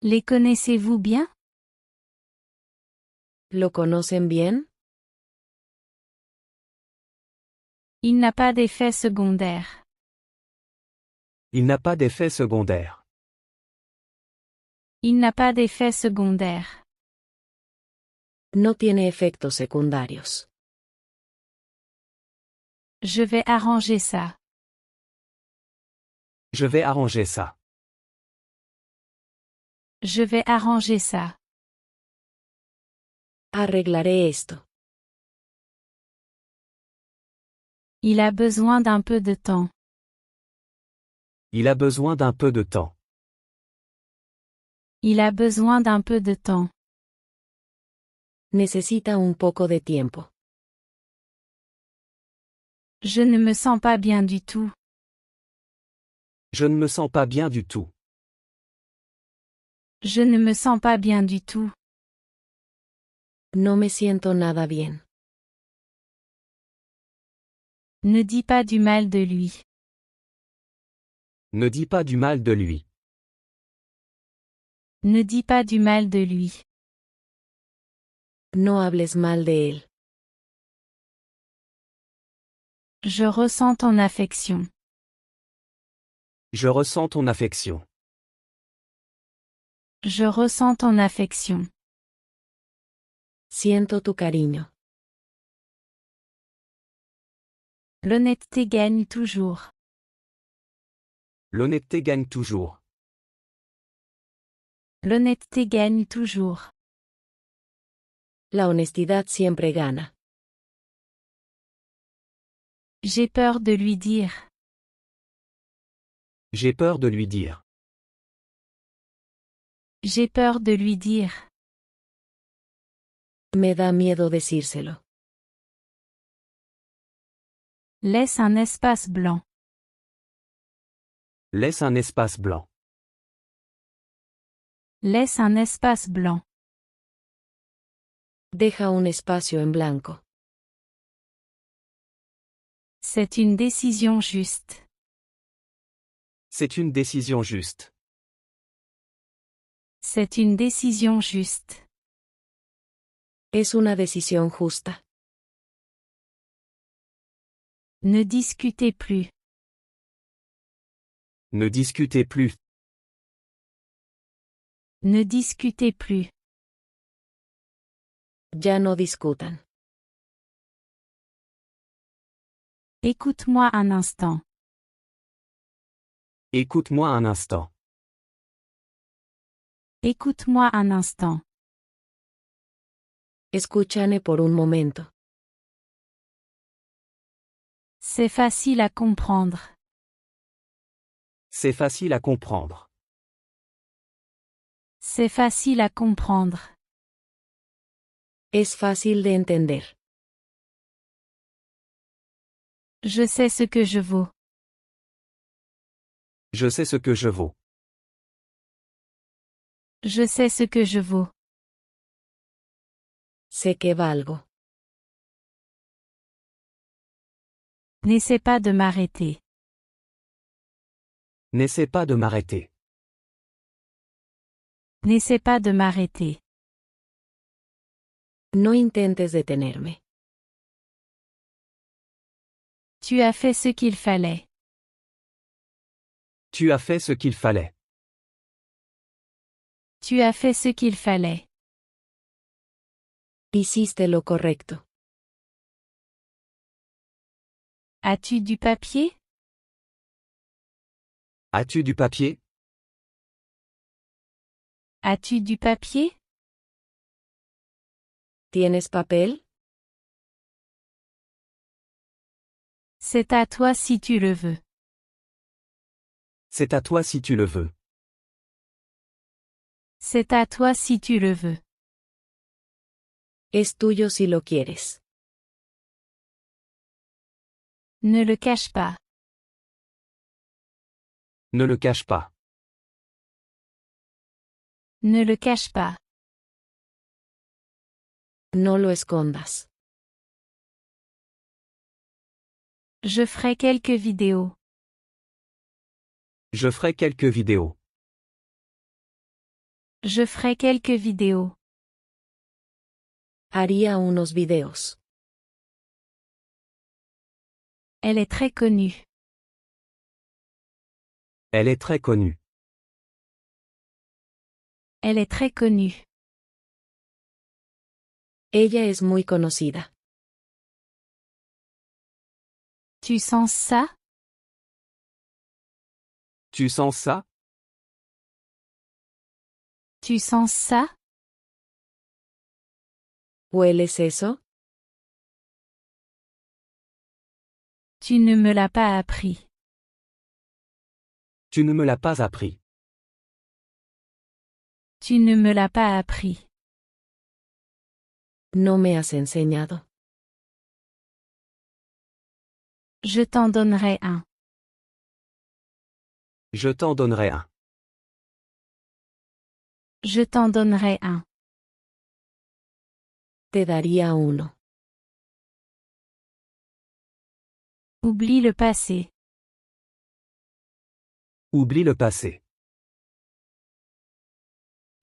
Les connaissez-vous bien? ¿Lo conocen bien? Il n'a pas d'effet secondaire. Il n'a pas d'effet secondaire. Il n'a pas d'effet secondaire. No tiene efectos secundarios. Je vais arranger ça. Je vais arranger ça. Je vais arranger ça. Arreglaré esto. Il a besoin d'un peu de temps. Il a besoin d'un peu de temps. Il a besoin d'un peu de temps. Necesita un poco de tiempo. Je ne me sens pas bien du tout. Je ne me sens pas bien du tout. Je ne me sens pas bien du tout. No me siento nada bien. Ne dis pas du mal de lui. Ne dis pas du mal de lui. Ne dis pas du mal de lui. No hables mal de él. Je ressens ton affection. Je ressens ton affection. Je ressens ton affection. Siento tu cariño. L'honnêteté gagne toujours. L'honnêteté gagne toujours. L'honnêteté gagne toujours. La honestidad siempre gana. J'ai peur de lui dire. J'ai peur de lui dire. J'ai peur de lui dire. Me da miedo decírselo. Laisse un espace blanc. Laisse un espace blanc. Laisse un espace blanc. Deja un espacio en blanco. C'est une décision juste. C'est une décision juste. C'est une décision juste. Es una decisión justa. Ne discutez plus. Ne discutez plus. Ne discutez plus. Ya no discutan. Écoute-moi un instant. Écoute-moi un instant. Écoute-moi un instant. Escúchame por un momento. C'est facile à comprendre. C'est facile à comprendre. C'est facile à comprendre. Es fácil de entender. Je sais ce que je vaux. Je sais ce que je vaux. Je sais ce que je vaux. Sé que valgo. N'essaie pas de m'arrêter. N'essaie pas de m'arrêter. N'essaie pas de m'arrêter. No intentes detenerme. Tu as fait ce qu'il fallait. Tu as fait ce qu'il fallait. Tu as fait ce qu'il fallait. Hiciste lo correcto. As-tu du papier? As-tu du papier? As-tu du papier? ¿Tienes papel? C'est à toi si tu le veux. C'est à toi si tu le veux. C'est à toi si tu le veux. Es tuyo si lo quieres. Ne le cache pas. Ne le cache pas. Ne le cache pas. No lo escondas. Je ferai quelques vidéos. Je ferai quelques vidéos. Je ferai quelques vidéos. Haría unos videos. Elle est très connue. Elle est très connue. Elle est très connue. Ella es muy conocida. Tu sens ça? Tu sens ça? Tu sens ça? ¿Hueles eso? Tu ne me l'as pas appris. Tu ne me l'as pas appris. Tu ne me l'as pas appris. No me has enseñado. Je t'en donnerai un. Je t'en donnerai un. Je t'en donnerai un. Te daría uno. Oublie le passé. Oublie le passé.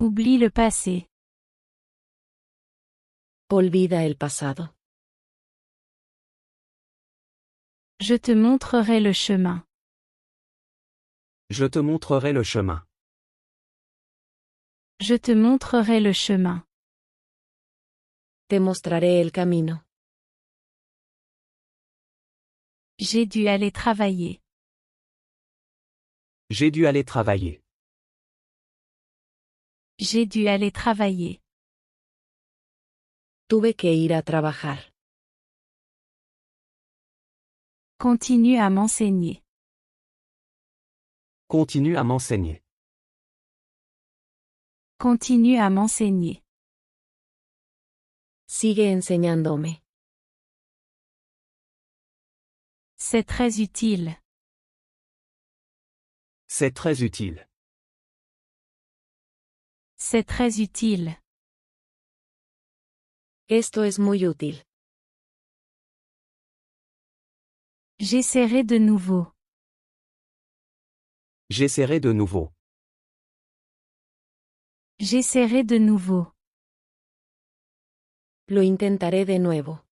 Oublie le passé. Olvida el pasado. Je te montrerai le chemin. Je te montrerai le chemin. Je te montrerai le chemin. Te mostraré el camino. J'ai dû aller travailler. J'ai dû aller travailler. J'ai dû aller travailler. Tuve que ir a trabajar. Continue à m'enseigner. Continue à m'enseigner. Continue à m'enseigner. Sigue enseñándome. C'est très utile. C'est très utile. C'est très utile. Esto es muy útil. J'essaierai de nouveau. J'essaierai de nouveau. J'essaierai de nouveau. Lo intentaré de nuevo.